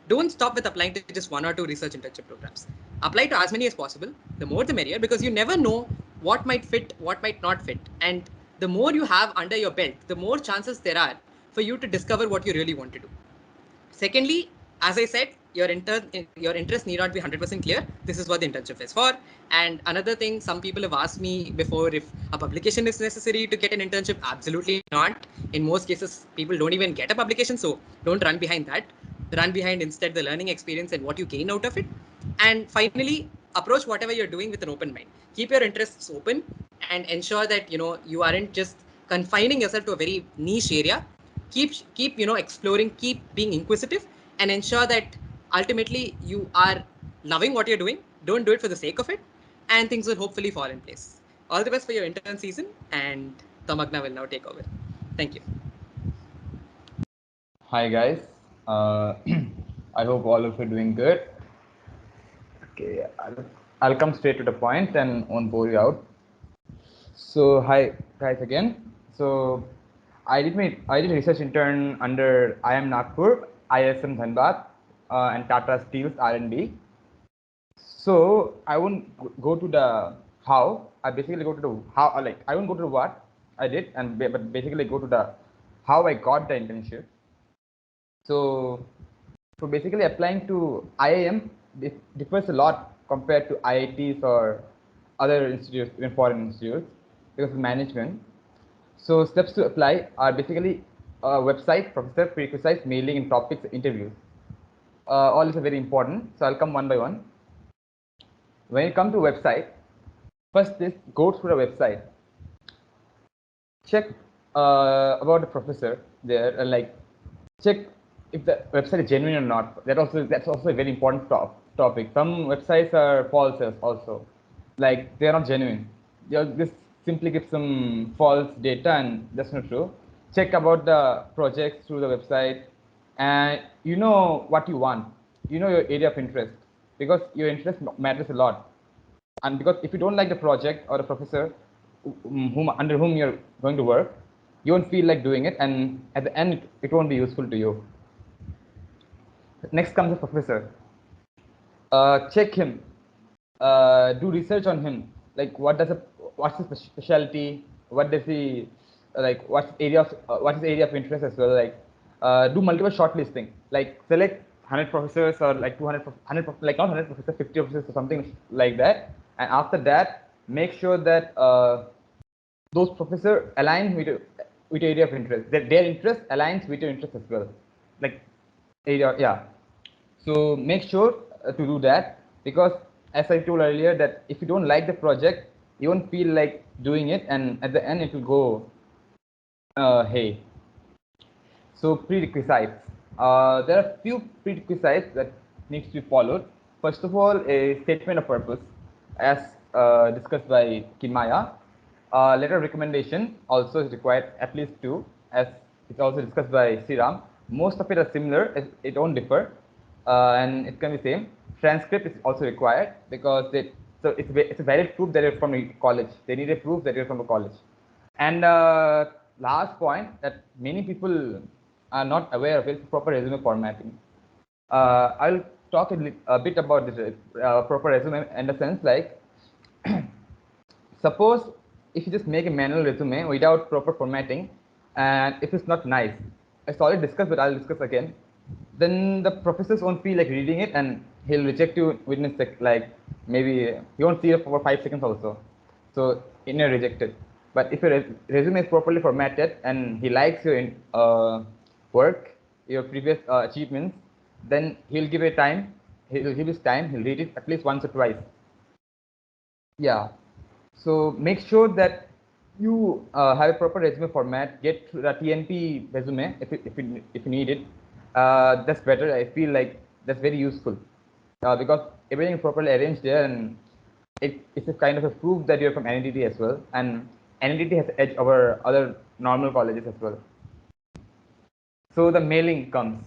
Don't stop with applying to just one or two research internship programs. Apply to as many as possible. The more the merrier, because you never know what might fit, what might not fit. And the more you have under your belt, the more chances there are for you to discover what you really want to do. Secondly, as I said, your interest need not be 100% clear. This is what the internship is for. And another thing, some people have asked me before if a publication is necessary to get an internship. Absolutely not. In most cases, people don't even get a publication, so don't run behind that. Run behind instead the learning experience and what you gain out of it. And finally, approach whatever you're doing with an open mind. Keep your interests open and ensure that you aren't just confining yourself to a very niche area. Keep exploring, keep being inquisitive, and ensure that ultimately you are loving what you're doing. Don't do it for the sake of it, and things will hopefully fall in place. All the best for your intern season, and Tamagna will now take over. Thank you. Hi guys, I hope all of you are doing good. Okay, I'll come straight to the point and won't bore you out. So hi guys again. So I did research intern under IIM Nagpur, ISM Dhanbad, and Tata Steel's R&D. So I won't go to the how. I basically go to the how. Like I won't go to the what I did, but basically go to the how I got the internship. So basically applying to IIM differs a lot compared to IITs or other institutes, even foreign institutes, because of management. So steps to apply are basically a website, professor, prerequisites, mailing, and topics, interviews. All is very important. So I'll come one by one. When you come to website, first is go through the website. Check about the professor there, and like check if the website is genuine or not. That's also a very important topic. Some websites are false also, like they are not genuine. They just simply give some false data, and that's not true. Check about the projects through the website, and you know what you want. You know your area of interest, because your interest matters a lot. And because if you don't like the project or the professor under whom you're going to work, you won't feel like doing it, and at the end it won't be useful to you. Next comes the professor. Check him, do research on him, like what's his specialty, what does he like, what's his area of interest as well. Like do multiple shortlisting, like select 100 professors or like 200 like not 100 professors, 50 professors or something like that. And after that, make sure that those professors align with your area of interest, that their interest aligns with your interest as well, like area. Yeah, so make sure to do that, because as I told earlier, that if you don't like the project, you won't feel like doing it, and at the end it will go hey. So prerequisites. There are few prerequisites that needs to be followed. First of all, a statement of purpose, as discussed by Kinmaya. Letter of recommendation also is required, at least two, as it's also discussed by Sriram. Most of it are similar, it don't differ, and it can be same. Transcript is also required, because it's a valid proof that you're from a college. They need a proof that you're from a college. And last point that many people are not aware of is proper resume formatting. I'll talk a bit about this proper resume in the sense, like suppose if you just make a manual resume without proper formatting, and if it's not nice, it's already discussed, but I'll discuss again, then the professors won't feel like reading it, and he'll reject you within like maybe he won't see it for 5 seconds also. So you're rejected. But if your resume is properly formatted and he likes your work, your previous achievements, then he'll give it time. He'll give his time. He'll read it at least once or twice. Yeah. So make sure that you have a proper resume format. Get the TNP resume if you need it. That's better. I feel like that's very useful because everything is properly arranged there, and it's a kind of a proof that you're from NNTT as well, and NNTT has edge over other normal colleges as well. So the mailing comes.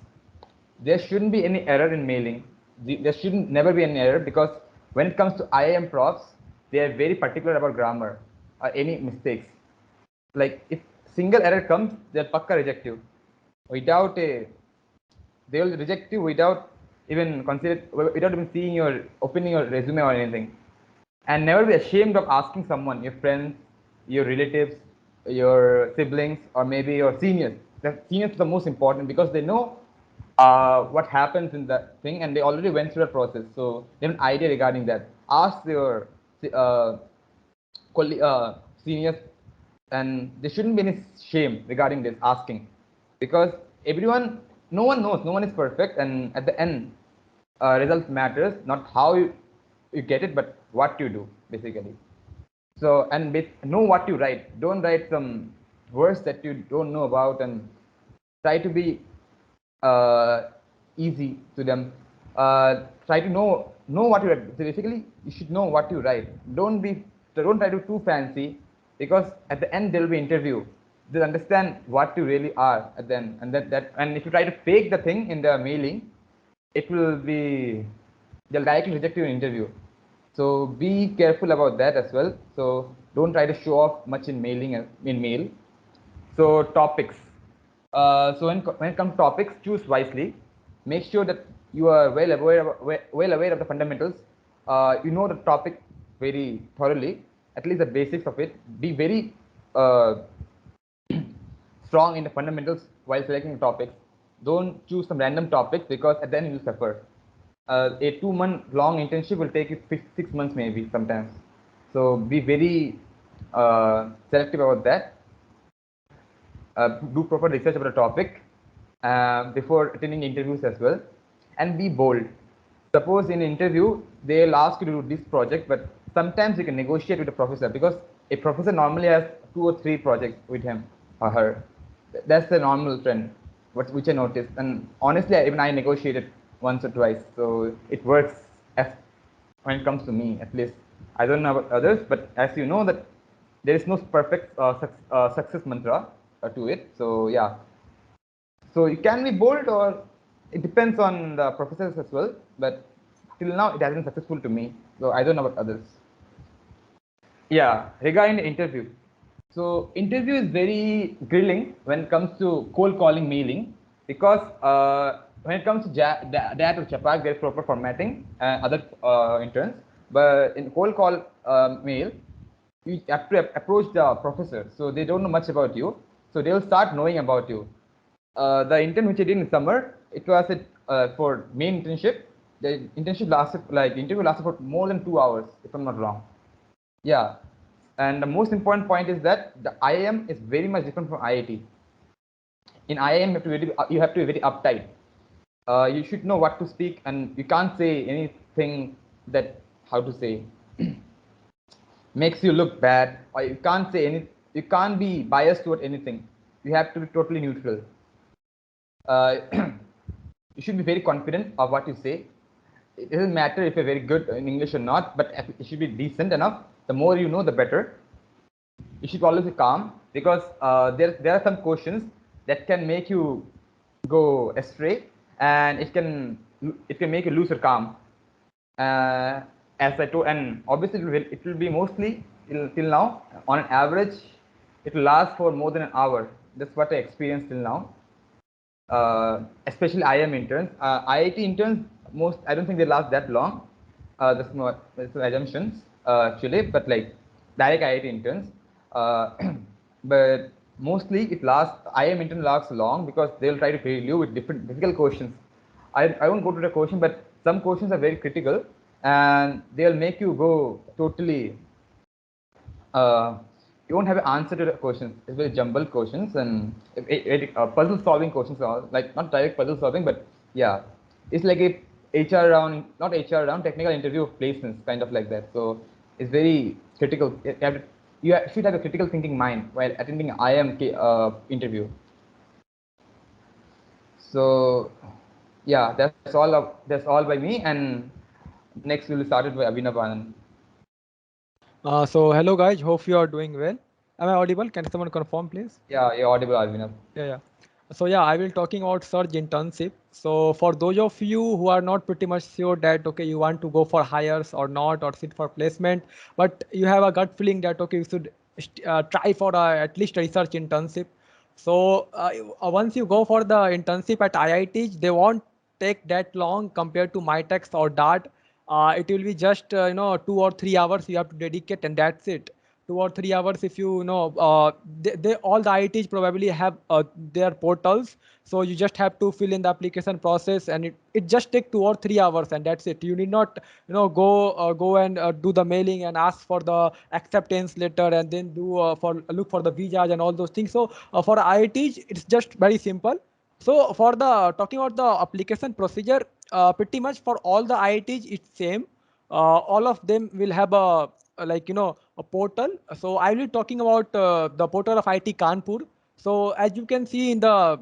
There shouldn't be any error in mailing. There shouldn't never be any error, because when it comes to IIM profs, they are very particular about grammar or any mistakes. Like if single error comes, they'll pakka reject you. They will reject you without even without even seeing your opening your resume or anything. And never be ashamed of asking someone, your friends, your relatives, your siblings, or maybe your seniors. The seniors are the most important, because they know what happens in that thing, and they already went through the process, so they have an idea regarding that. Ask your uh, seniors, and there shouldn't be any shame regarding this asking, because no one knows, no one is perfect, and at the end, results matters, not how you get it, but what you do basically. So, and know what you write. Don't write some words that you don't know about, and try to be easy to them. Try to know what you write. So basically, you should know what you write. Don't try to be too fancy, because at the end there will be interview. They'll understand what you really are at the end, and if you try to fake the thing in the mailing, it will be, they'll directly reject you in interview. So be careful about that as well. So don't try to show off much in mail. So topics. So when it comes to topics, choose wisely. Make sure that you are well aware of the fundamentals. You know the topic very thoroughly, at least the basics of it. Be very strong in the fundamentals while selecting the topics. Don't choose some random topics because at the end you'll suffer. A 2-month long internship will take you 6 months maybe sometimes. So be very selective about that. Do proper research about a topic before attending interviews as well, and be bold. Suppose in an interview they'll ask you to do this project, but sometimes you can negotiate with the professor, because a professor normally has 2 or 3 projects with him or her. That's the normal trend, which I noticed. And honestly, even I negotiated once or twice, so it works as when it comes to me, at least. I don't know about others, but as you know that there is no perfect success mantra to it. So yeah, so you can be bold, or it depends on the professors as well. But till now, it hasn't been successful to me. So I don't know about others. Yeah, regarding the interview. So interview is very grilling when it comes to cold calling mailing, because when it comes to that or Chapak, there's proper formatting and other interns. But in cold call mail, you have to approach the professor. So they don't know much about you. So they will start knowing about you. The intern which I did in summer, it was for main internship. The internship lasted, like, the interview lasted for more than 2 hours, if I'm not wrong. Yeah, and the most important point is that the IIM is very much different from IIT. In IIM, you have to be very uptight. You should know what to speak, and you can't say anything that, how to say, makes you look bad, or you can't say any. You can't be biased toward anything. You have to be totally neutral. You should be very confident of what you say. It doesn't matter if you're very good in English or not, but it should be decent enough. The more you know, the better. You should always be calm, because there are some questions that can make you go astray, and it can make you lose your calm. As I told, and obviously it will be mostly till now, on an average, it will last for more than an hour. That's what I experienced till now. Especially IIM interns. IIT interns, I don't think they last that long. That's assumptions actually, but like direct IIT interns. But mostly it lasts. IIM intern lasts long because they'll try to fail you with different difficult questions. I won't go to the question, but some questions are very critical, and they'll make you go totally. You won't have an answer to the questions. It's very jumbled questions, and puzzle solving questions are like not direct puzzle solving, but yeah, it's like a HR round, not HR round, technical interview of placements, kind of like that. So it's very critical. You should have a critical thinking mind while attending IIM interview. So yeah, that's all by me, and next we'll start it by Abhinav Anand. So hello guys, hope you are doing well. Am I audible? Can someone confirm, please? Yeah, you're audible, Abhinav. Yeah. So yeah, I will talking about surge internship. So for those of you who are not pretty much sure that okay, you want to go for hires or not, or sit for placement, but you have a gut feeling that okay, you should try for at least a research internship. So once you go for the internship at IIT, they won't take that long compared to MITEX or DART. It will be just 2 or 3 hours you have to dedicate, and that's it. 2 or 3 hours if you know all the IITs probably have their portals, so you just have to fill in the application process, and it just take 2 or 3 hours, and that's it. You need not go and do the mailing and ask for the acceptance letter, and then do for look for the visas and all those things. So for IITs it's just very simple. So for the talking about the application procedure, pretty much for all the IITs it's same. All of them will have a portal. So I will be talking about the portal of IIT Kanpur. So as you can see in the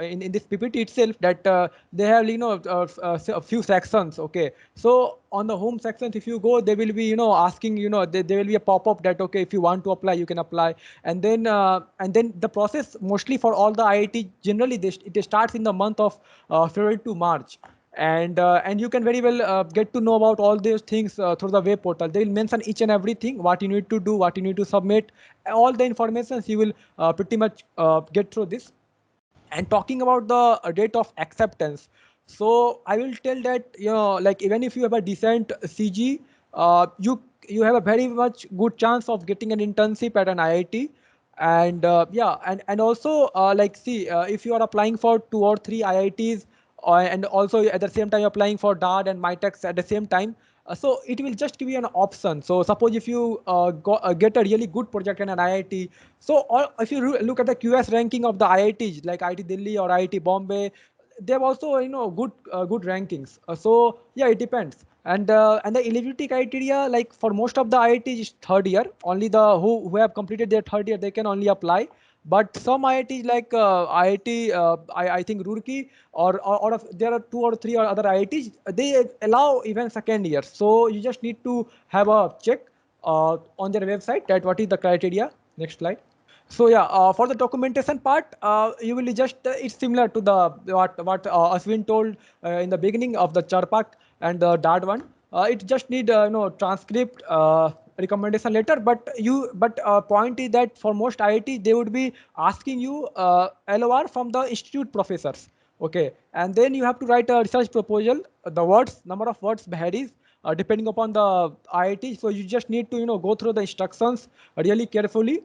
in this PPT itself, that they have a few sections. Okay, so on the home sections, if you go, they will be asking there will be a pop-up that okay, if you want to apply, you can apply. And then the process mostly for all the IIT generally it starts in the month of February to March. And you can very well get to know about all these things through the web portal. They will mention each and everything, what you need to do, what you need to submit, all the information you will pretty much get through this. And talking about the date of acceptance, so I will tell that like even if you have a decent CG, you have a very much good chance of getting an internship at an IIT. And yeah, and also like see if you are applying for 2 or 3 IITs, and also at the same time you're applying for DART and MITEX at the same time, so it will just give you an option. So suppose if you get a really good project in an IIT, so or if you look at the QS ranking of the IITs like IIT Delhi or IIT Bombay, they have also good rankings. So yeah, it depends. And the eligibility criteria, like for most of the IITs is third year. Only the who have completed their third year, they can only apply. But some IITs like IIT, I think Roorkee, or of, there are 2 or 3 or other IITs, they allow even second year. So you just need to have a check on their website that what is the criteria. Next slide. So yeah, for the documentation part, you will just it's similar to the what Ashwin told in the beginning of the Charpak and the DART one. It just need transcript, recommendation letter. But point is that for most IIT they would be asking you LOR from the institute professors. Okay, and then you have to write a research proposal. The words, number of words varies depending upon the IIT. So you just need to go through the instructions really carefully,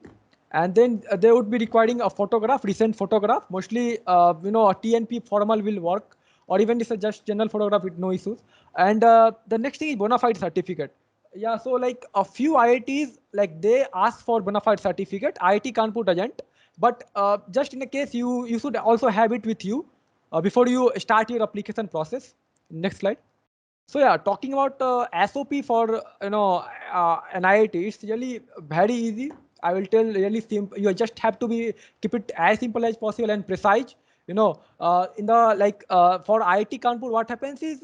and then they would be requiring a photograph, recent photograph. Mostly a TNP formal will work, or even it's a just general photograph with no issues. And the next thing is bona fide certificate. Yeah, so like a few IITs, like they ask for bona fide certificate. IIT Kanpur doesn't, but just in a case you should also have it with you before you start your application process. Next slide. So yeah, talking about SOP for an IIT, it's really very easy. I will tell really simple. You just have to be keep it as simple as possible and precise. In the for IIT Kanpur, what happens is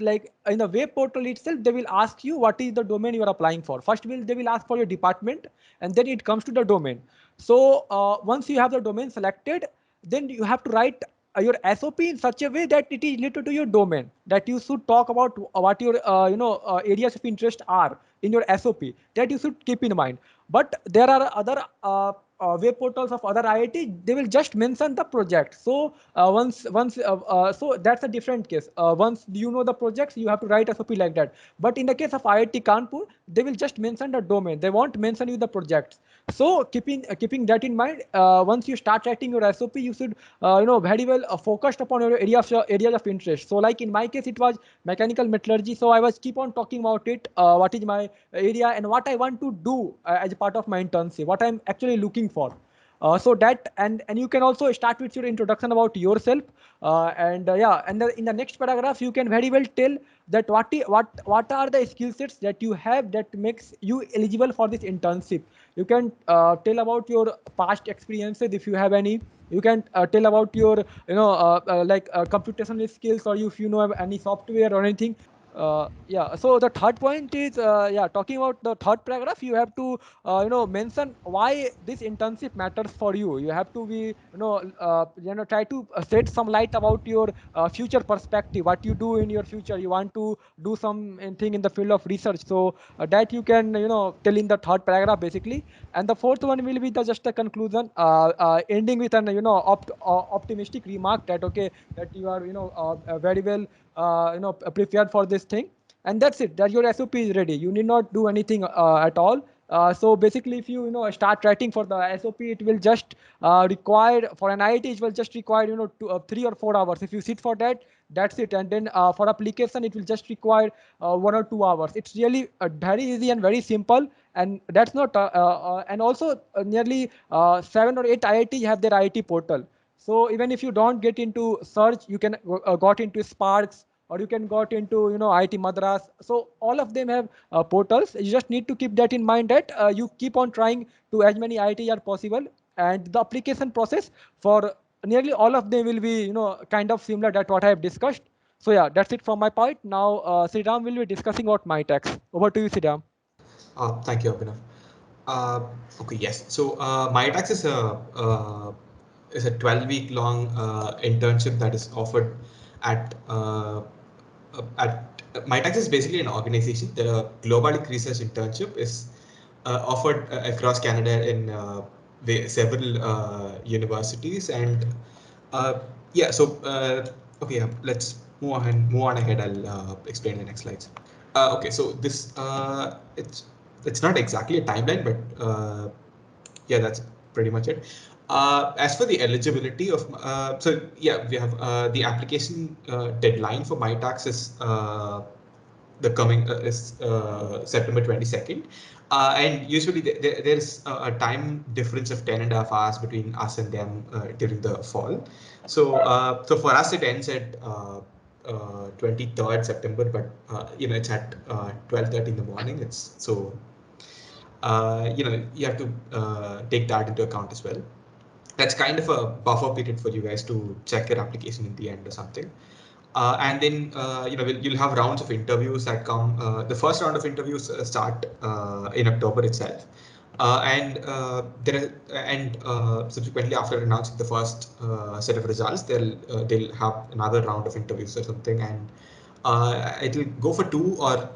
like in the web portal itself, they will ask you what is the domain you are applying for. First, they will ask for your department, and then it comes to the domain. So once you have the domain selected, then you have to write your SOP in such a way that it is related to your domain, that you should talk about what your areas of interest are in your SOP, that you should keep in mind. But there are other web portals of other IIT, they will just mention the project. So so that's a different case. Once you know the projects, you have to write SOP like that. But in the case of IIT Kanpur, they will just mention the domain, they won't mention you the projects. So keeping that in mind, once you start writing your SOP, you should very well focused upon your areas of interest. So like in my case, it was mechanical metallurgy. So I was keep on talking about it, what is my area and what I want to do as a part of my internship, what I'm actually looking for. So that and you can also start with your introduction about yourself, yeah, and in the next paragraph you can very well tell that what are the skill sets that you have that makes you eligible for this internship. You can tell about your past experiences if you have any. You can tell about your computational skills, or if you know any software or anything. Yeah, so the third point is yeah, talking about the third paragraph, you have to mention why this internship matters for you. You have to be try to shed some light about your future perspective, what you do in your future. You want to do something in the field of research, so that you can tell in the third paragraph basically. And the fourth one will be just a conclusion, ending with an optimistic remark that okay, that you are very well prepared for this thing, and that's it, that your SOP is ready. You need not do anything at all. So basically, if you start writing for the SOP, it will just require for an IIT, it will just require 3 or 4 hours. If you sit for that, that's it. And then for application, it will just require 1 or 2 hours. It's really very easy and very simple. And that's not and also nearly 7 or 8 IIT have their IIT portal. So even if you don't get into search, you can got into Sparks, or you can got into IIT Madras. So all of them have portals. You just need to keep that in mind, that you keep on trying to as many IIT as possible, and the application process for nearly all of them will be kind of similar that what I have discussed. So yeah, that's it from my part. Now Sriram will be discussing about MyTax. Over to you, Sriram. Thank you, Abhinav. Okay, yes. So MyTax is a 12-week long internship that is offered at MyTax is basically an organization. The Global Research Internship is offered across Canada in several universities, and yeah. So okay, let's move on ahead. I'll explain the next slides. Okay, so this it's not exactly a timeline, but yeah, pretty much it. As for the eligibility of, so yeah, we have the application deadline for MyTax is the coming is September 22nd. And usually there's a time difference of 10.5 hours between us and them during the fall. So so for us, it ends at 23rd September, but it's at 12:30 in the morning. It's so you have to take that into account as well. That's kind of a buffer period for you guys to check your application in the end or something. And then you'll have rounds of interviews that come. The first round of interviews start in October itself, subsequently after announcing the first set of results, they'll have another round of interviews or something, and it'll go for 2 or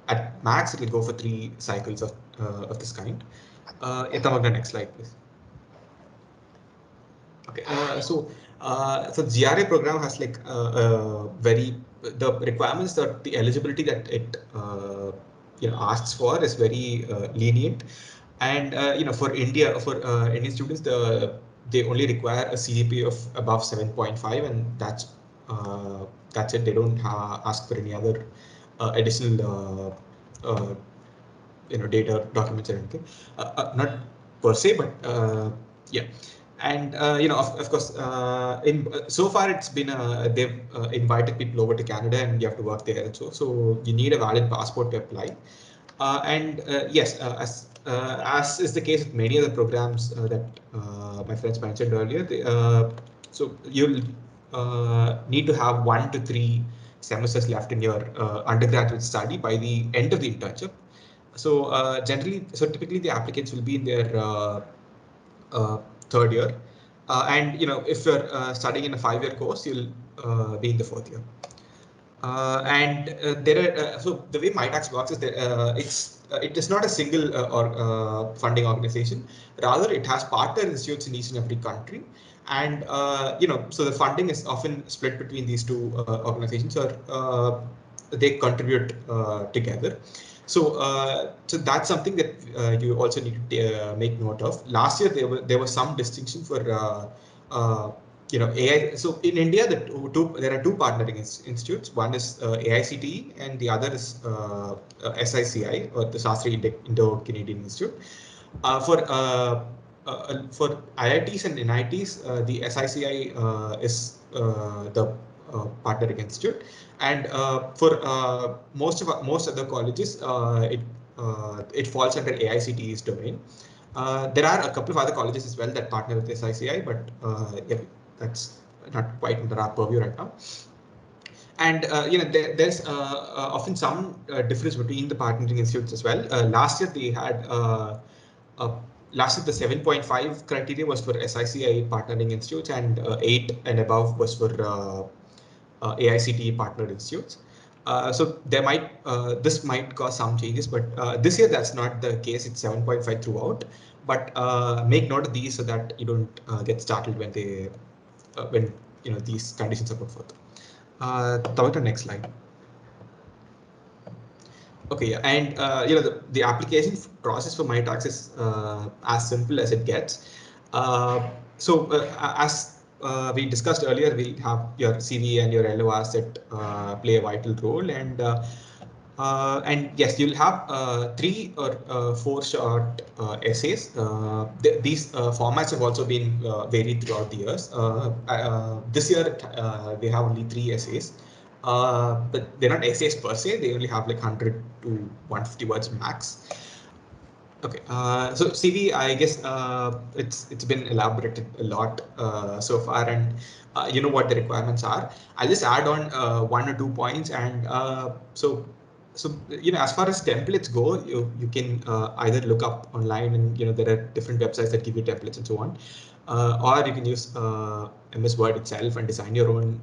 at max it'll go for 3 cycles of this kind. Tamagna, next slide, please. Okay, so the GRA program has like the requirements, that the eligibility that it asks for is very lenient, and for Indian students, they only require a CGPA of above 7.5, and that's it. They don't ask for any other additional data, documents, or anything. Not per se, but yeah. And of course, so far it's been they've invited people over to Canada, and you have to work there also. So you need a valid passport to apply. Yes, as is the case with many other programs that my friends mentioned earlier, so you'll need to have 1 to 3 semesters left in your undergraduate study by the end of the internship. So typically the applicants will be in their third year, and if you're studying in a 5-year course, you'll be in the 4th year. So the way MyTax works is that it is not a single or funding organization. Rather, it has partner institutes in each and every country, and so the funding is often split between these 2 organizations, or they contribute together. So so that's something that you also need to make note of. Last year there was some distinction for AI. So in India, there are 2 partnering institutes. One is AICTE, and the other is SICI, or the Shastri Indo-Canadian Institute. For IITs and NITs, the SICI is the partnering institute, and for most other colleges, it falls under AICTE's domain. There are a couple of other colleges as well that partner with SICI, but yeah, that's not quite under our purview right now. And there's often some difference between the partnering institutes as well. Last year they had last year the 7.5 criteria was for SICI partnering institutes, and 8 and above was for AICTE partnered institutes. So this might cause some changes, but this year that's not the case. It's 7.5 throughout. But make note of these so that you don't get startled when these conditions are put forth. Tawita, next slide. Okay, yeah, and the application process for MyTax is as simple as it gets. So as we discussed earlier, we have your CV and your LORs that play a vital role, and yes, you'll have 3 or 4 short essays. These formats have also been varied throughout the years. This year, they have only 3 essays. But they're not essays per se. They only have like 100 to 150 words max. Okay, so CV, I guess it's been elaborated a lot so far, and you know what the requirements are. I'll just add on 1 or 2 points, and so as far as templates go, you can either look up online, and there are different websites that give you templates and so on, or you can use MS Word itself and design your own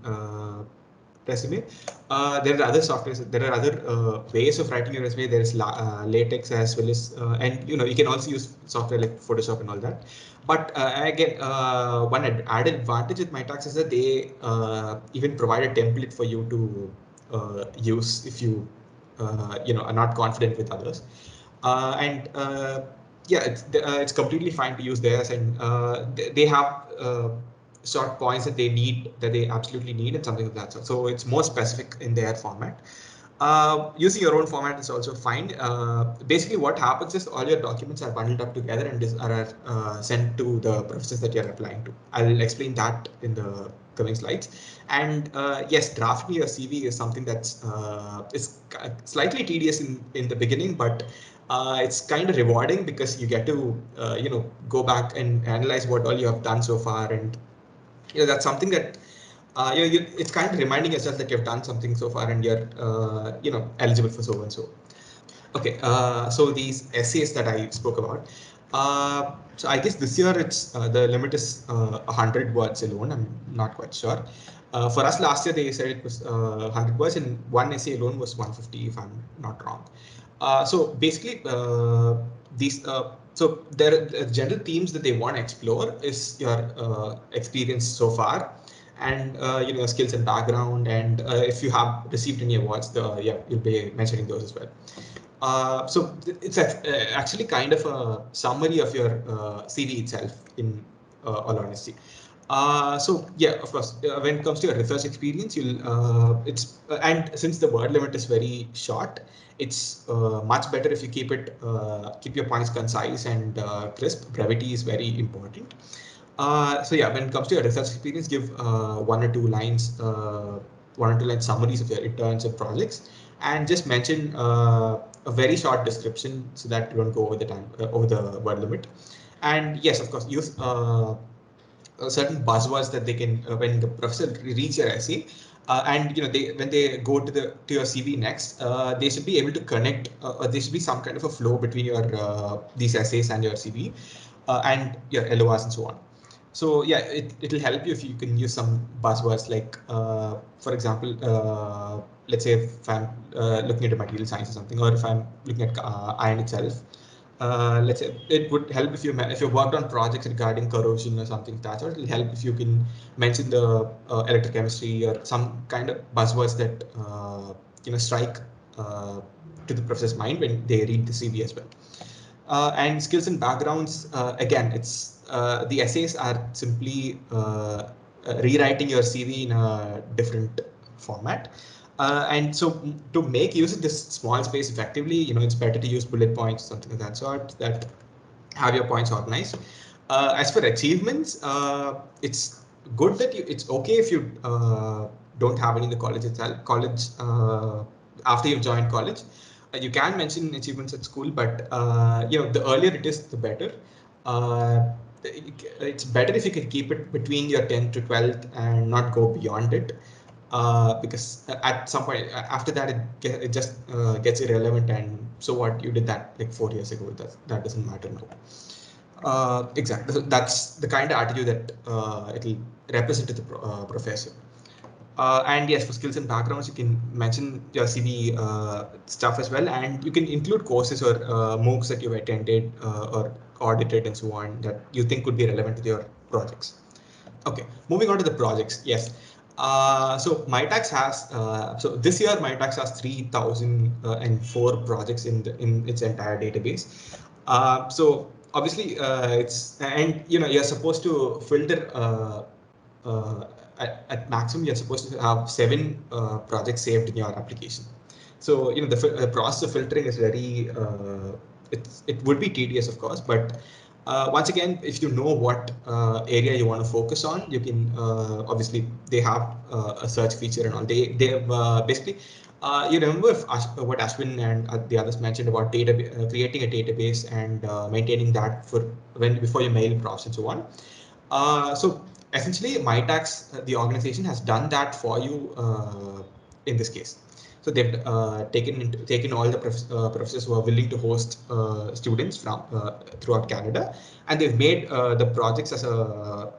resume. There are other softwares. There are other ways of writing your resume. There is LaTeX as well as, and you can also use software like Photoshop and all that. But again, one added advantage with MyTax is that they even provide a template for you to use if you are not confident with others. yeah, it's completely fine to use theirs, and they have short points that they absolutely need, and something like that. So it's more specific in their format. Using your own format is also fine. Basically, what happens is all your documents are bundled up together and are sent to the professors that you're applying to. I'll explain that in the coming slides. And yes, drafting your CV is something that's is slightly tedious in the beginning, but it's kind of rewarding because you get to go back and analyze what all you have done so far, and that's something that it's kind of reminding yourself that you've done something so far and you're eligible for so and so. Okay, so these essays that I spoke about. So I guess this year it's the limit is 100 words alone. I'm not quite sure. For us last year, they said it was 100 words, and one essay alone was 150, if I'm not wrong. So basically, these so there are general themes that they want to explore is your experience so far, and skills and background, and if you have received any awards, you'll be mentioning those as well. So it's actually kind of a summary of your CV itself, in all honesty. So yeah, of course, when it comes to your research experience, and since the word limit is very short, it's much better if you keep your points concise and crisp. Brevity is very important. So yeah, when it comes to your research experience, give one or two lines summaries of your internship projects, and just mention a very short description so that you don't go over the word limit. And yes, of course, use certain buzzwords that they can when the professor reads your essay. And when they go to your CV next, they should be able to connect. There should be some kind of a flow between your these essays and your CV, and your LORs and so on. So yeah, it'll help you if you can use some buzzwords like, for example, let's say if I'm looking at a material science or something, or if I'm looking at iron itself. Let's say it would help if you worked on projects regarding corrosion or something like that sort. It'll help if you can mention the electrochemistry or some kind of buzzwords that strike to the professor's mind when they read the CV as well. And skills and backgrounds, again, it's the essays are simply rewriting your CV in a different format. And so to make use of this small space effectively, it's better to use bullet points, something of that sort, that have your points organized. As for achievements, it's good that it's okay if you don't have any in the college itself. After you've joined college, you can mention achievements at school, but the earlier it is, the better. It's better if you can keep it between your 10th to 12th and not go beyond it. Because at some point after that, it just gets irrelevant, and so what, you did that like 4 years ago, that doesn't matter now. Exactly. So that's the kind of attitude that it'll represent to the professor. And yes, for skills and backgrounds, you can mention your CV stuff as well, and you can include courses or MOOCs that you've attended or audited and so on that you think could be relevant to your projects. Okay, moving on to the projects. Yes. So Mitax has so this year Mitax has 3,004 projects in its entire database. So obviously it's, and you're supposed to filter at maximum. You're supposed to have 7 projects saved in your application. So the process of filtering is very it would be tedious, of course, but once again, if you know what area you want to focus on, you can obviously they have a search feature and all. They have basically you remember what Ashwin and the others mentioned about creating a database and maintaining that before you mail profs and so on. So essentially, Mitax, the organization, has done that for you in this case. So they've taken all the professors who are willing to host students from throughout Canada, and they've made the projects as a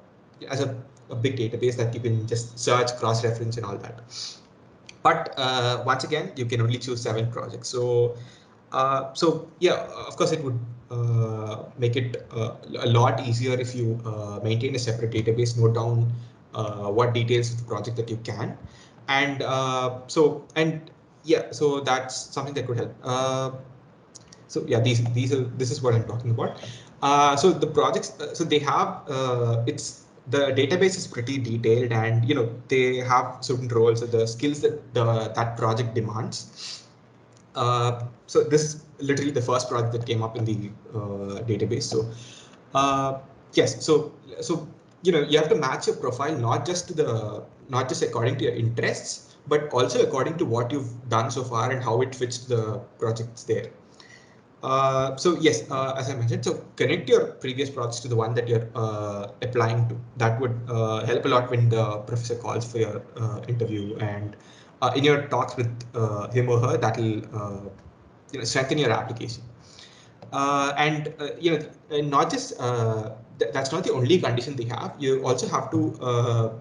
big database that you can just search, cross-reference, and all that. But once again, you can only choose 7 projects. So yeah, of course, it would make it a lot easier if you maintain a separate database, note down what details of the project that you can, and yeah, so that's something that could help. So yeah, this is what I'm talking about. So the projects, so they have the database is pretty detailed, and they have certain roles, so the skills that that project demands. So this is literally the first project that came up in the database. So yes, so you have to match your profile not just according to your interests, but also according to what you've done so far and how it fits the projects there. So yes, as I mentioned, so connect your previous projects to the one that you're applying to. That would help a lot when the professor calls for your interview, and in your talks with him or her, that will strengthen your application. And not just that's not the only condition they have. You also have to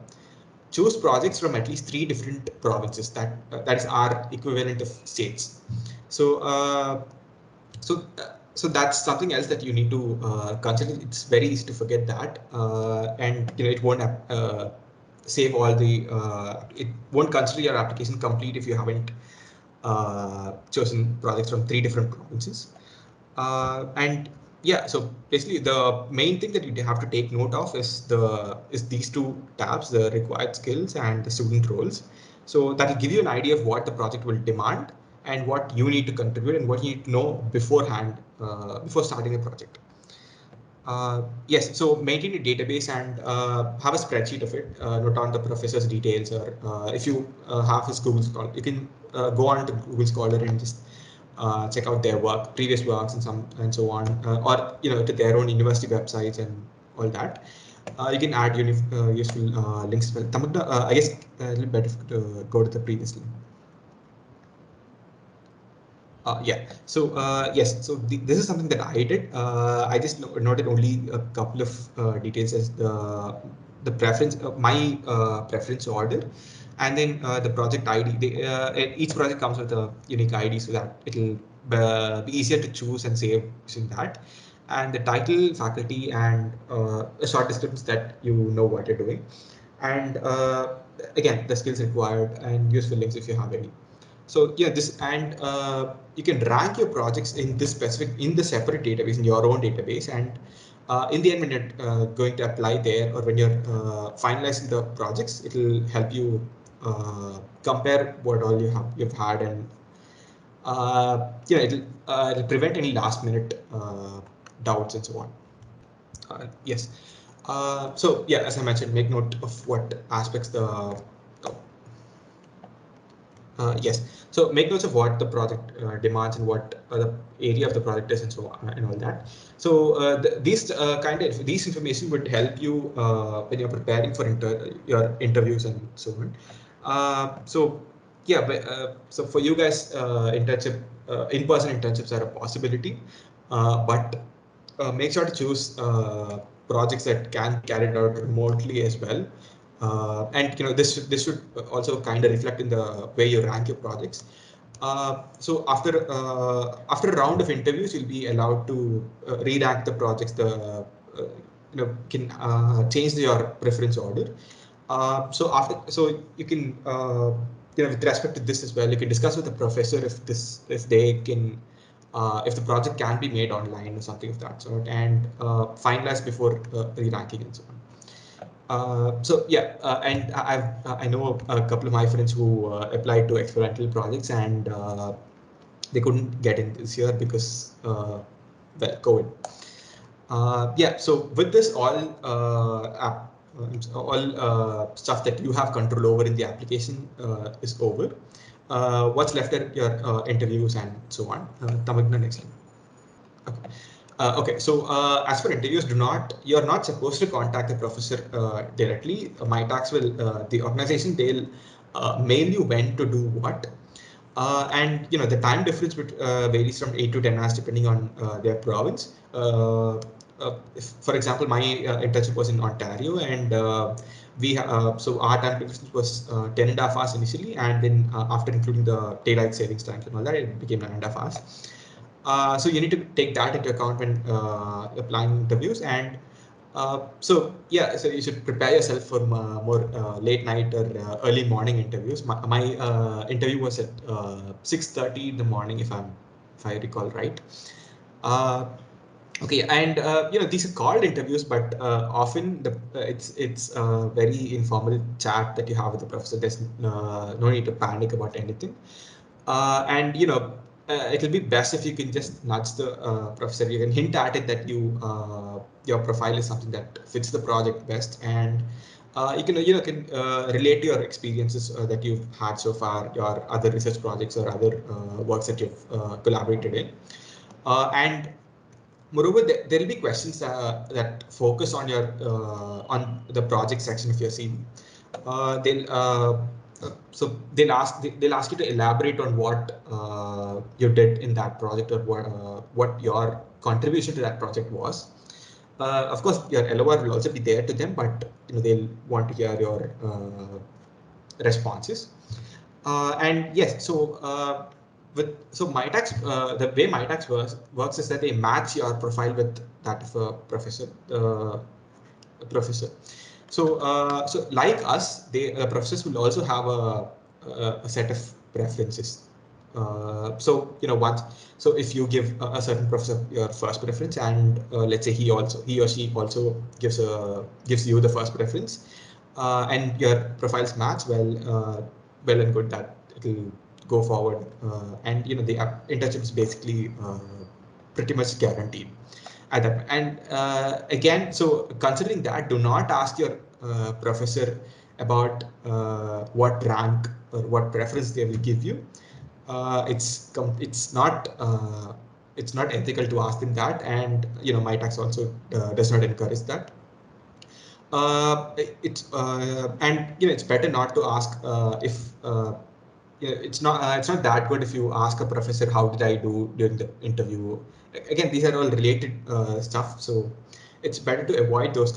choose projects from at least 3 different provinces. That is our equivalent of states. So so that's something else that you need to consider. It's very easy to forget that, and it won't save all the. It won't consider your application complete if you haven't chosen projects from 3 different provinces. And yeah, so basically the main thing that you have to take note of is these 2 tabs, the required skills and the student roles. So that will give you an idea of what the project will demand and what you need to contribute and what you need to know beforehand before starting the project. Yes, so maintain a database and have a spreadsheet of it. Note down the professor's details, or if you have his Google Scholar, you can go on to Google Scholar and just check out their work, previous works, and so on, or to their own university websites and all that. You can add useful links as well. Tamagna, I guess a little better to go to the previous link. Yeah, so yes, so this is something that I did. I just noted only a couple of details as the preference, my preference order, and then the project ID. Each project comes with a unique ID, so that it'll be easier to choose and save using that. And the title, faculty, and a short description that you know what you're doing. And again, the skills required and useful links if you have any. So yeah, this, and you can rank your projects in this in the separate database, in your own database, and in the end, when you're going to apply there, or when you're finalizing the projects, it will help you compare what all you've had, and it'll prevent any last minute doubts and so on. Yes. So yeah, as I mentioned, make note of what aspects yes, so make notes of what the project demands and what the area of the project is, and so on, and all that. So these information would help you when you're preparing for your interviews and so on. So yeah, so for you guys, in-person internships are a possibility, but make sure to choose projects that can be carried out remotely as well. And this should also kind of reflect in the way you rank your projects. So after a round of interviews, you'll be allowed to re-rank the projects. Can change your preference order. So you can with respect to this as well, you can discuss with the professor if they can. If the project can be made online or something of that sort, and finalize before re-ranking and so on. So yeah, and I know a couple of my friends who applied to experimental projects, and they couldn't get in this year because well, COVID. Yeah, so with this all stuff that you have control over in the application is over. What's left are your interviews and so on. Tamagna, next slide. Okay. Okay, so as for interviews, you're not supposed to contact the professor directly. MyTax will, the organization, they'll mail you when to do what. And the time difference varies from 8 to 10 hours depending on their province. For example, my internship was in Ontario, and so our time difference was 10 and a half hours initially, and then after including the daylight savings times and all that, it became 9.5 hours. So you need to take that into account when applying interviews. And so yeah, so you should prepare yourself for more late night or early morning interviews. My interview was at 6:30 in the morning, if I recall right. Okay, and these are called interviews, but often it's a very informal chat that you have with the professor. There's no need to panic about anything, and it'll be best if you can just nudge the professor. You can hint at it that your profile is something that fits the project best, and you can relate your experiences that you've had so far, your other research projects or other works that you've collaborated in, and moreover, there will be questions that focus on the project section of your CV. They'll ask you to elaborate on what you did in that project, or what your contribution to that project was. Of course, your LOR will also be there to them, but they'll want to hear your responses. And yes, so Mitacs, the way Mitacs works is that they match your profile with that of a professor. So like us, the professors will also have a set of preferences. So if you give a certain professor your first preference, and let's say he or she also gives you the first preference, and your profiles match, well and good, that it'll go forward, and the internship is basically pretty much guaranteed at that. And again, so considering that, do not ask your professor about what rank or what preference they will give you. It's not ethical to ask them that, and Mitacs also does not encourage that. It's better not to ask if it's not that good if you ask a professor, how did I do during the interview? Again, these are all related stuff, so it's better to avoid those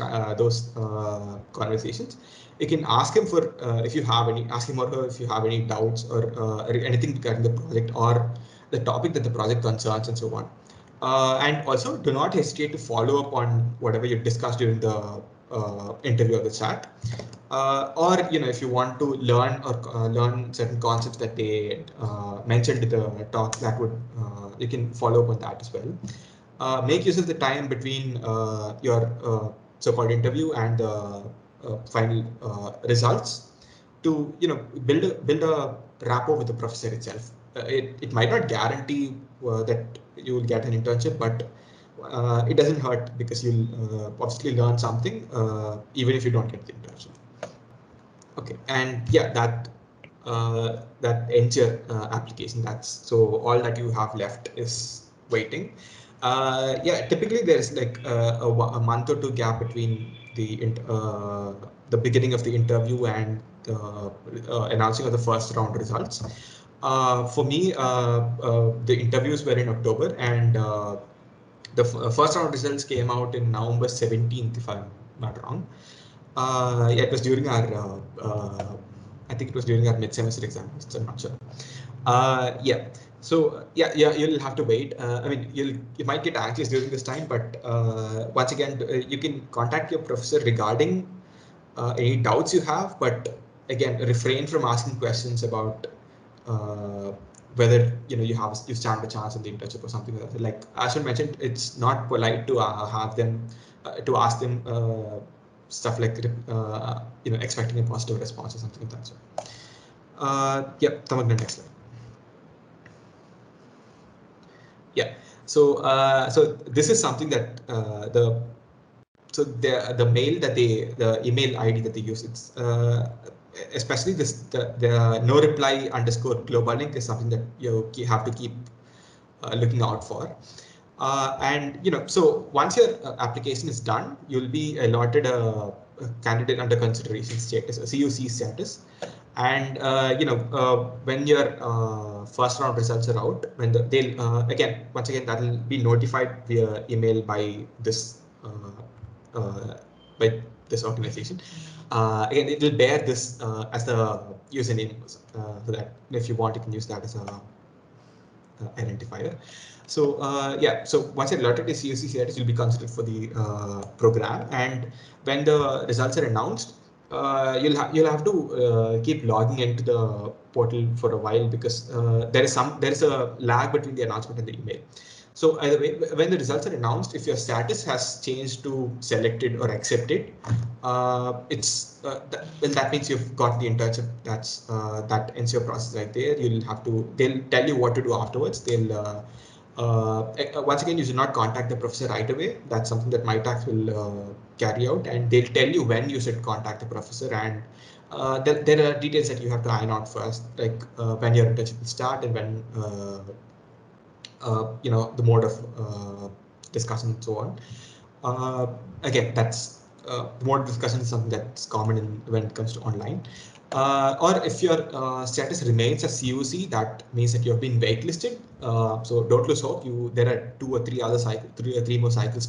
conversations. You can ask him for ask him or her if you have any doubts or anything regarding the project or the topic that the project concerns, and so on. And also, do not hesitate to follow up on whatever you discussed during the interview or the chat. Or if you want to learn certain concepts that they mentioned in the talk, that would you can follow up on that as well. Make use of the time between your so-called interview and the final results to build a rapport with the professor itself. It might not guarantee that you will get an internship, but it doesn't hurt, because you'll obviously learn something even if you don't get the internship. Okay, and yeah, that ends your application. That's so all that you have left is waiting. Yeah, typically there's like a month or two gap between the beginning of the interview and the announcing of the first round results. For me, the interviews were in October, and the first round results came out in November 17th, if I'm not wrong. Yeah, it was during our, I think it was during our mid-semester exams. I'm not sure. Yeah. So yeah, you'll have to wait. I mean, you might get anxious during this time, but once again, you can contact your professor regarding any doubts you have. But again, refrain from asking questions about whether you stand a chance in the internship or something like that. Like Ashwin mentioned, it's not polite to have them to ask them stuff like expecting a positive response or something like that. So yeah, Tamagna, next slide. Yeah, so this is something that the email ID that they use, it's especially the no reply underscore global link is something that you have to keep looking out for. And so once your application is done, you'll be allotted a candidate under consideration status, a CUC status. And when your first round results are out, when they'll once again that will be notified via email by this organization. Again, it will bear this as the username, so that if you want, you can use that as a identifier. So yeah, so once you're alerted to CUC status, you'll be considered for the program. And when the results are announced, you'll have to keep logging into the portal for a while, because there is a lag between the announcement and the email. So either way, when the results are announced, if your status has changed to selected or accepted, that means you've got the internship. That ends your process right there. They'll tell you what to do afterwards. Once again, you should not contact the professor right away. That's something that MyTax will carry out, and they'll tell you when you should contact the professor. And there are details that you have to iron out first, like when your internship will start and when the mode of discussion and so on. Again, that's the mode of discussion is something that's common when it comes to online. Or if your status remains as CUC, that means that you have been waitlisted. So don't lose hope. There are 2 or 3 other cycles, 3 or 3 more cycles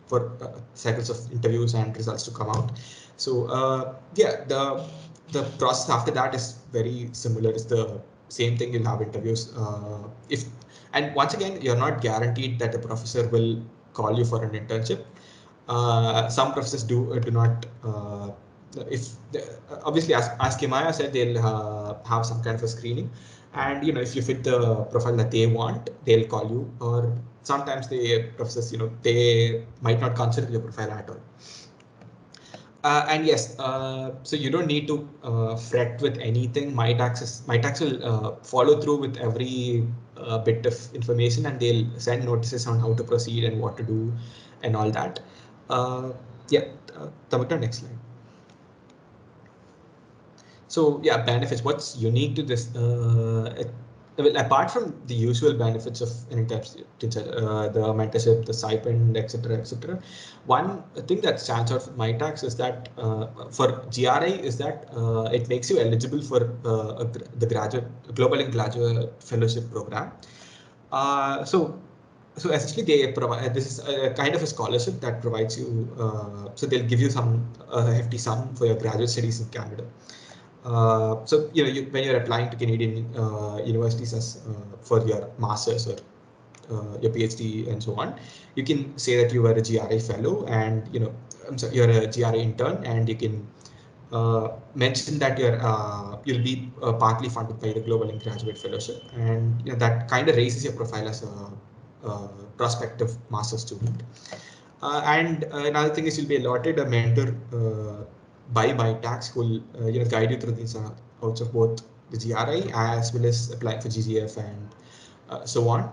for cycles of interviews and results to come out. So yeah, the process after that is very similar. It's the same thing. You'll have interviews. And once again, you're not guaranteed that the professor will call you for an internship. Some professors do not. Obviously, as Kimaya said, they'll have some kind of a screening, and if you fit the profile that they want, they'll call you. Or sometimes the professors, they might not consider your profile at all. And yes, so you don't need to fret with anything. MyTax will follow through with every bit of information, and they'll send notices on how to proceed and what to do and all that. Yeah, Tamika, next slide. So yeah, benefits. What's unique to this? Well, apart from the usual benefits of an internship, the mentorship, the stipend, etc., one thing that stands out for MyTax is that for GRI is that it makes you eligible for the Global and Graduate Fellowship program. So essentially they provide, this is a kind of a scholarship that provides you, so they'll give you some hefty sum for your graduate studies in Canada. So when you're applying to Canadian universities for your master's or your PhD and so on, you can say that you are a GRI fellow, and you're a GRI intern, and you can mention that you'll be partly funded by the Global and Graduate Fellowship, and that kind of raises your profile as a prospective master's student. And another thing is you'll be allotted a mentor by MyTax who will guide you through these outs of both the GRI as well as applying for GGF and so on.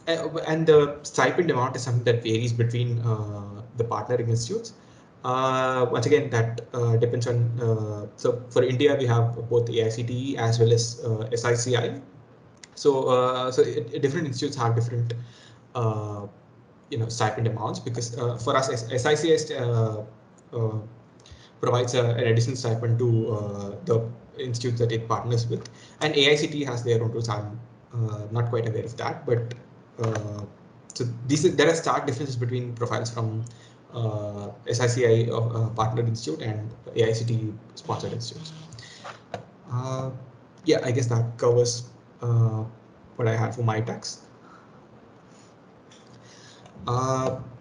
And the stipend amount is something that varies between the partnering institutes. Once again, that depends on, so for India, we have both AICTE as well as SICI. So different institutes have different stipend amounts, because for us, SICI provides an additional stipend to the institutes that it partners with, and AICTE has their own rules. I'm not quite aware of that, but so there are stark differences between profiles from SICI partnered institute and AICTE sponsored institutes. Yeah, I guess that covers what I had for MyTax.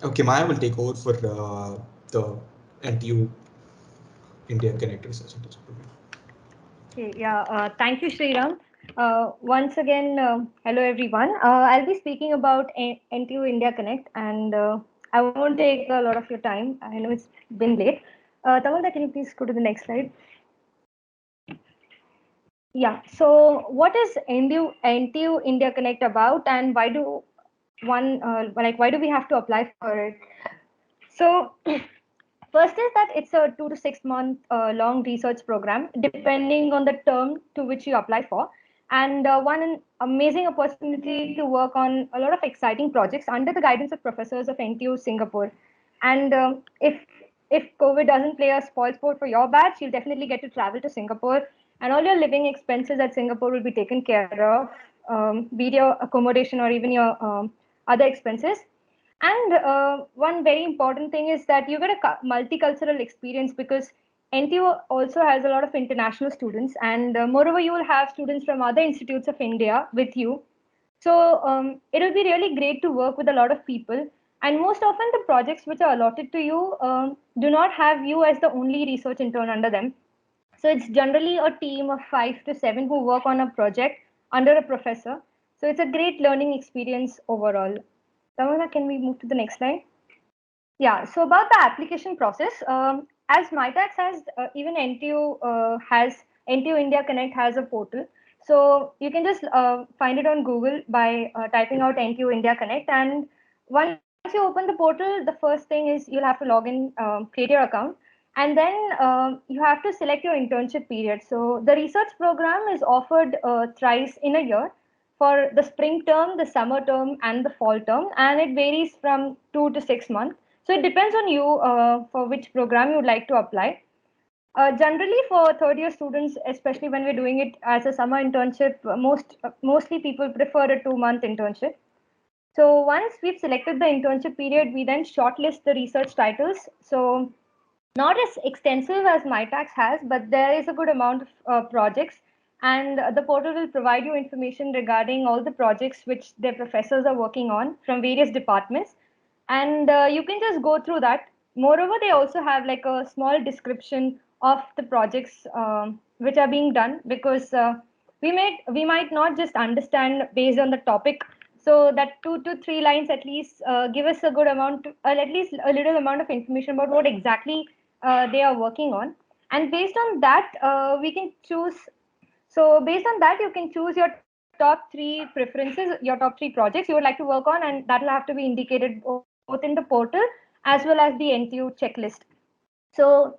Okay, Maya will take over for the NTU India Connect Research Internship Program. Okay, yeah, thank you, Sriram. Once again, hello everyone. I'll be speaking about NTU India Connect, and I won't take a lot of your time. I know it's been late. Tamalda, can you please go to the next slide? Yeah, so what is NTU India Connect about, and why do why do we have to apply for it? So first is that it's a 2 to 6 month long research program, depending on the term to which you apply for, and one amazing opportunity to work on a lot of exciting projects under the guidance of professors of NTU Singapore. And if COVID doesn't play a spoilsport for your batch, you'll definitely get to travel to Singapore, and all your living expenses at Singapore will be taken care of, be it your accommodation or even your other expenses. And one very important thing is that you get a multicultural experience, because NTU also has a lot of international students, and moreover, you will have students from other institutes of India with you. So it will be really great to work with a lot of people. And most often, the projects which are allotted to you do not have you as the only research intern under them. So it's generally a team of 5 to 7 who work on a project under a professor. So it's a great learning experience overall. Tamara, can we move to the next slide? Yeah, so about the application process, as MyTax has, even NTU has, NTU India Connect has a portal. So you can just find it on Google by typing out NTU India Connect. And once you open the portal, the first thing is you'll have to log in, create your account. And then you have to select your internship period. So the research program is offered thrice in a year for the spring term, the summer term, and the fall term. And it varies from 2 to 6 months. So it depends on you for which program you would like to apply. Generally, for third year students, especially when we're doing it as a summer internship, mostly people prefer a 2 month internship. So once we've selected the internship period, we then shortlist the research titles. So not as extensive as MyTax has, but there is a good amount of projects, and the portal will provide you information regarding all the projects which their professors are working on from various departments, and you can just go through that. Moreover, they also have like a small description of the projects which are being done, because we might not just understand based on the topic. So that 2 to 3 lines at least give us a good amount, at least a little amount of information about what exactly they are working on. And based on that, we can choose. So based on that, you can choose your top 3 preferences, your top 3 projects you would like to work on, and that will have to be indicated both in the portal as well as the NTU checklist. So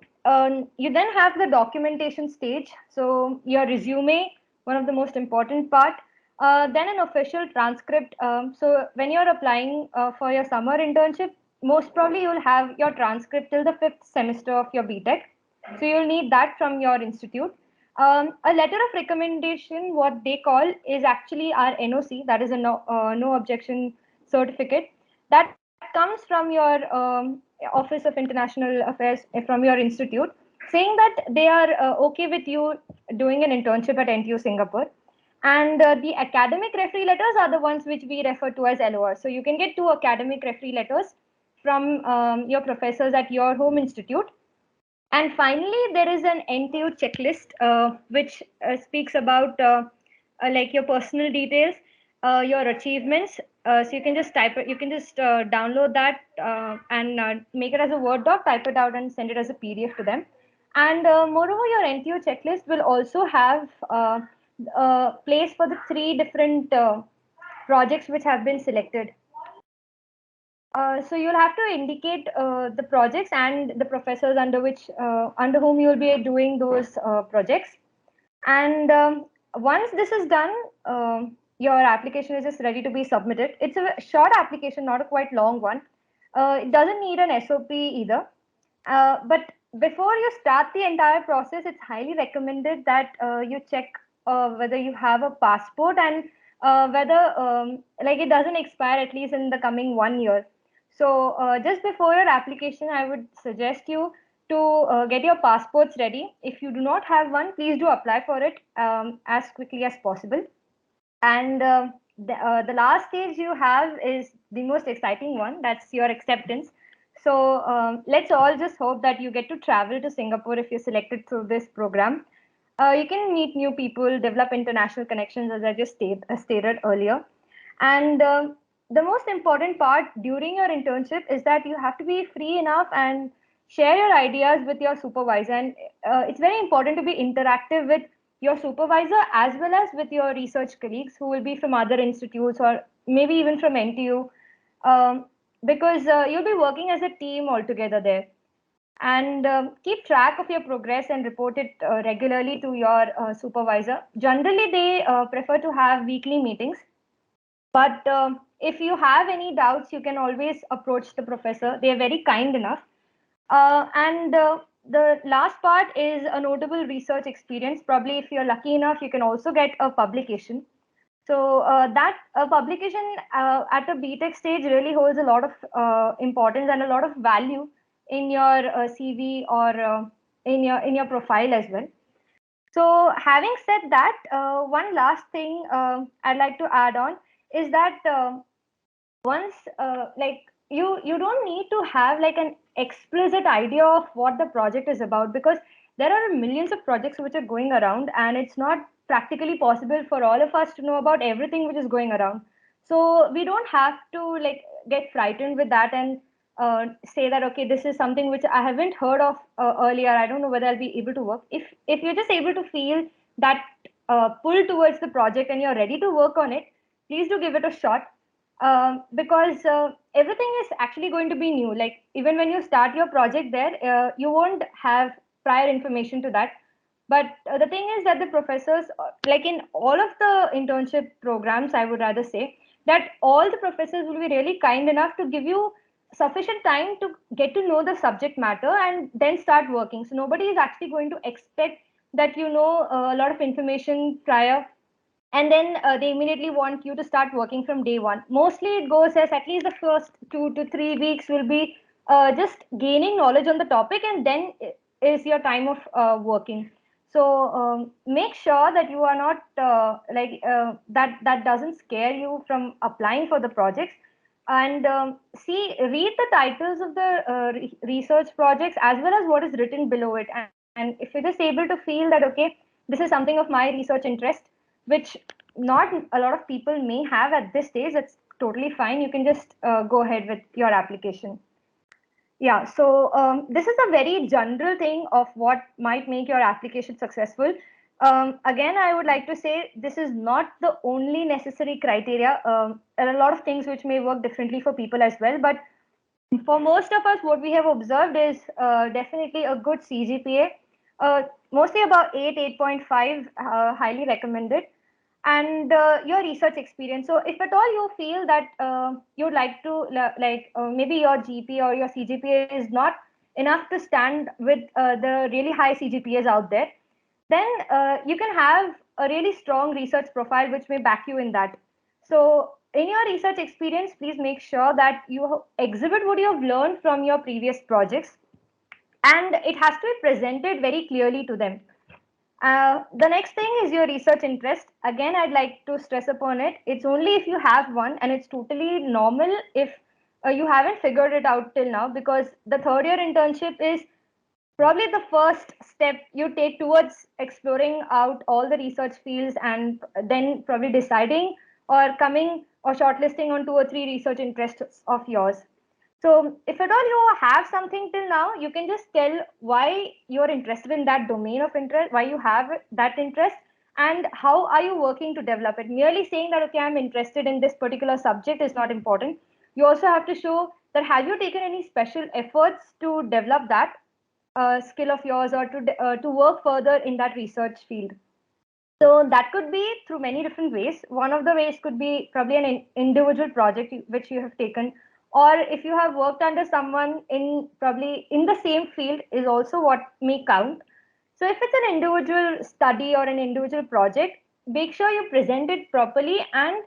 you then have the documentation stage. So your resume, one of the most important part. Then an official transcript. So when you're applying for your summer internship, most probably you'll have your transcript till the 5th semester of your BTech. So you'll need that from your institute. A letter of recommendation, what they call, is actually our NOC, that is a no objection certificate. That comes from your Office of International Affairs, from your institute, saying that they are okay with you doing an internship at NTU Singapore. And the academic referee letters are the ones which we refer to as LOR. So you can get 2 academic referee letters from your professors at your home institute. And finally, there is an NTU checklist, which speaks about like your personal details, your achievements. So you can just type it, you can just download that and make it as a Word doc, type it out and send it as a PDF to them. And moreover, your NTU checklist will also have a place for the 3 different projects which have been selected. So you'll have to indicate the projects and the professors under whom you will be doing those projects. And once this is done, your application is just ready to be submitted. It's a short application, not a quite long one. It doesn't need an SOP either. But before you start the entire process, it's highly recommended that you check whether you have a passport, and whether like it doesn't expire at least in the coming 1 year. So just before your application, I would suggest you to get your passports ready. If you do not have one, please do apply for it as quickly as possible. And the last stage you have is the most exciting one. That's your acceptance. So let's all just hope that you get to travel to Singapore if you're selected through this program. You can meet new people, develop international connections, as I just stated earlier. And the most important part during your internship is that you have to be free enough and share your ideas with your supervisor. And it's very important to be interactive with your supervisor as well as with your research colleagues who will be from other institutes or maybe even from NTU, because you'll be working as a team altogether there. And keep track of your progress and report it regularly to your supervisor. Generally, they prefer to have weekly meetings. But if you have any doubts, you can always approach the professor. They are very kind enough. And the last part is a notable research experience. Probably if you're lucky enough, you can also get a publication. So that publication at a BTech stage really holds a lot of importance and a lot of value in your CV or in your profile as well. So having said that, one last thing I'd like to add on is that once like you don't need to have like an explicit idea of what the project is about, because there are millions of projects which are going around, and it's not practically possible for all of us to know about everything which is going around. So we don't have to like get frightened with that and say that, okay, this is something which I haven't heard of earlier. I don't know whether I'll be able to work. If you're just able to feel that pull towards the project and you're ready to work on it, please do give it a shot. Because everything is actually going to be new. Like even when you start your project there, you won't have prior information to that. But the thing is that the professors, like in all of the internship programs, I would rather say that all the professors will be really kind enough to give you sufficient time to get to know the subject matter and then start working. So nobody is actually going to expect that you know a lot of information prior, and then they immediately want you to start working from day one. Mostly it goes as at least the first 2 to 3 weeks will be just gaining knowledge on the topic, and then is your time of working. So make sure that you are not that doesn't scare you from applying for the projects. And read the titles of the research projects as well as what is written below it. And if you're just able to feel that, okay, this is something of my research interest, which not a lot of people may have at this stage, that's totally fine. You can just go ahead with your application. Yeah, so this is a very general thing of what might make your application successful. Again, I would like to say this is not the only necessary criteria. There are a lot of things which may work differently for people as well, but for most of us, what we have observed is definitely a good CGPA, mostly about 8, 8.5, highly recommended, and your research experience. So if at all you feel that you'd like to, maybe your GPA or your CGPA is not enough to stand with the really high CGPAs out there, then you can have a really strong research profile which may back you in that. So in your research experience, please make sure that you exhibit what you have learned from your previous projects, and it has to be presented very clearly to them. The next thing is your research interest. Again, I'd like to stress upon it. It's only if you have one, and it's totally normal if you haven't figured it out till now, because the third year internship is probably the first step you take towards exploring out all the research fields, and then probably deciding or coming or shortlisting on 2 or 3 research interests of yours. So if at all you have something till now, you can just tell why you're interested in that domain of interest, why you have that interest, and how are you working to develop it. Merely saying that, okay, I'm interested in this particular subject is not important. You also have to show that have you taken any special efforts to develop that skill of yours, or to work further in that research field. So that could be through many different ways. One of the ways could be probably an individual project which you have taken, or if you have worked under someone in probably in the same field is also what may count. So if it's an individual study or an individual project, make sure you present it properly. And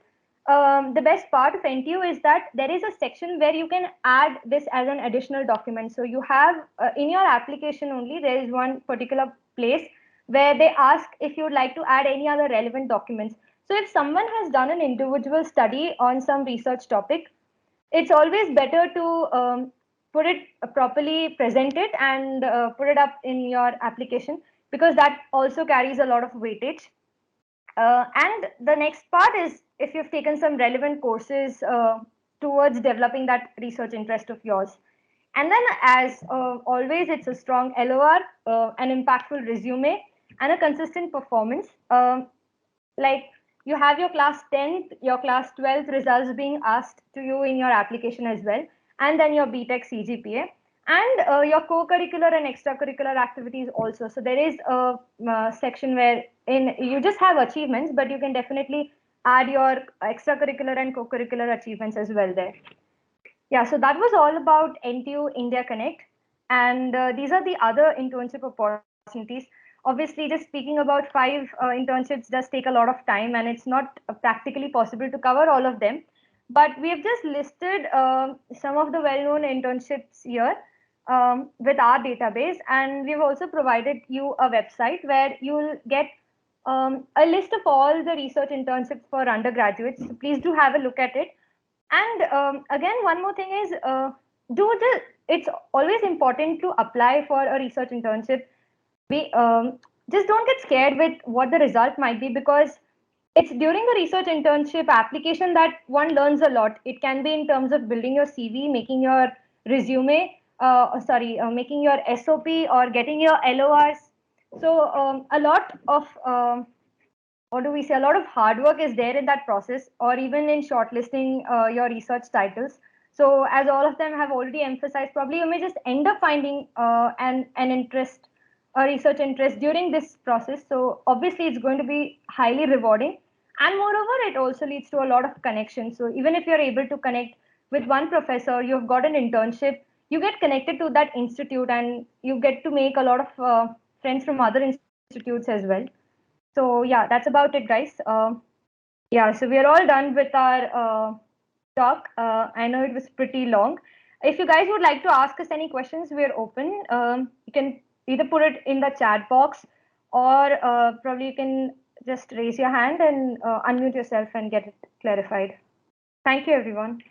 the best part of NTU is that there is a section where you can add this as an additional document. So you have in your application only, there is one particular place where they ask if you would like to add any other relevant documents. So if someone has done an individual study on some research topic, it's always better to put it properly, present it, and put it up in your application, because that also carries a lot of weightage. And the next part is if you've taken some relevant courses towards developing that research interest of yours. And then, as always, it's a strong LOR, an impactful resume, and a consistent performance. Like you have your class 10th, your class 12th results being asked to you in your application as well, and then your BTech CGPA, and your co-curricular and extracurricular activities also. So there is a section where in you just have achievements, but you can definitely add your extracurricular and co-curricular achievements as well there. Yeah, so that was all about NTU India Connect, and these are the other internship opportunities. Obviously, just speaking about 5 internships does take a lot of time, and it's not practically possible to cover all of them. But we have just listed some of the well-known internships here with our database, and we've also provided you a website where you'll get a list of all the research internships for undergraduates. So please do have a look at it. And again, one more thing is, it's always important to apply for a research internship. just don't get scared with what the result might be, because it's during the research internship application that one learns a lot. It can be in terms of building your CV, making your resume, making your SOP or getting your LORs. So a lot of what do we say? A lot of hard work is there in that process, or even in shortlisting your research titles. So as all of them have already emphasized, probably you may just end up finding an interest, a research interest during this process. So obviously it's going to be highly rewarding, and moreover it also leads to a lot of connections. So even if you're able to connect with one professor, you've got an internship, you get connected to that institute, and you get to make a lot of friends from other institutes as well. So yeah, that's about it, guys. Yeah, so we are all done with our talk. I know it was pretty long. If you guys would like to ask us any questions, we're open. You can either put it in the chat box, or probably you can just raise your hand and unmute yourself and get it clarified. Thank you, everyone.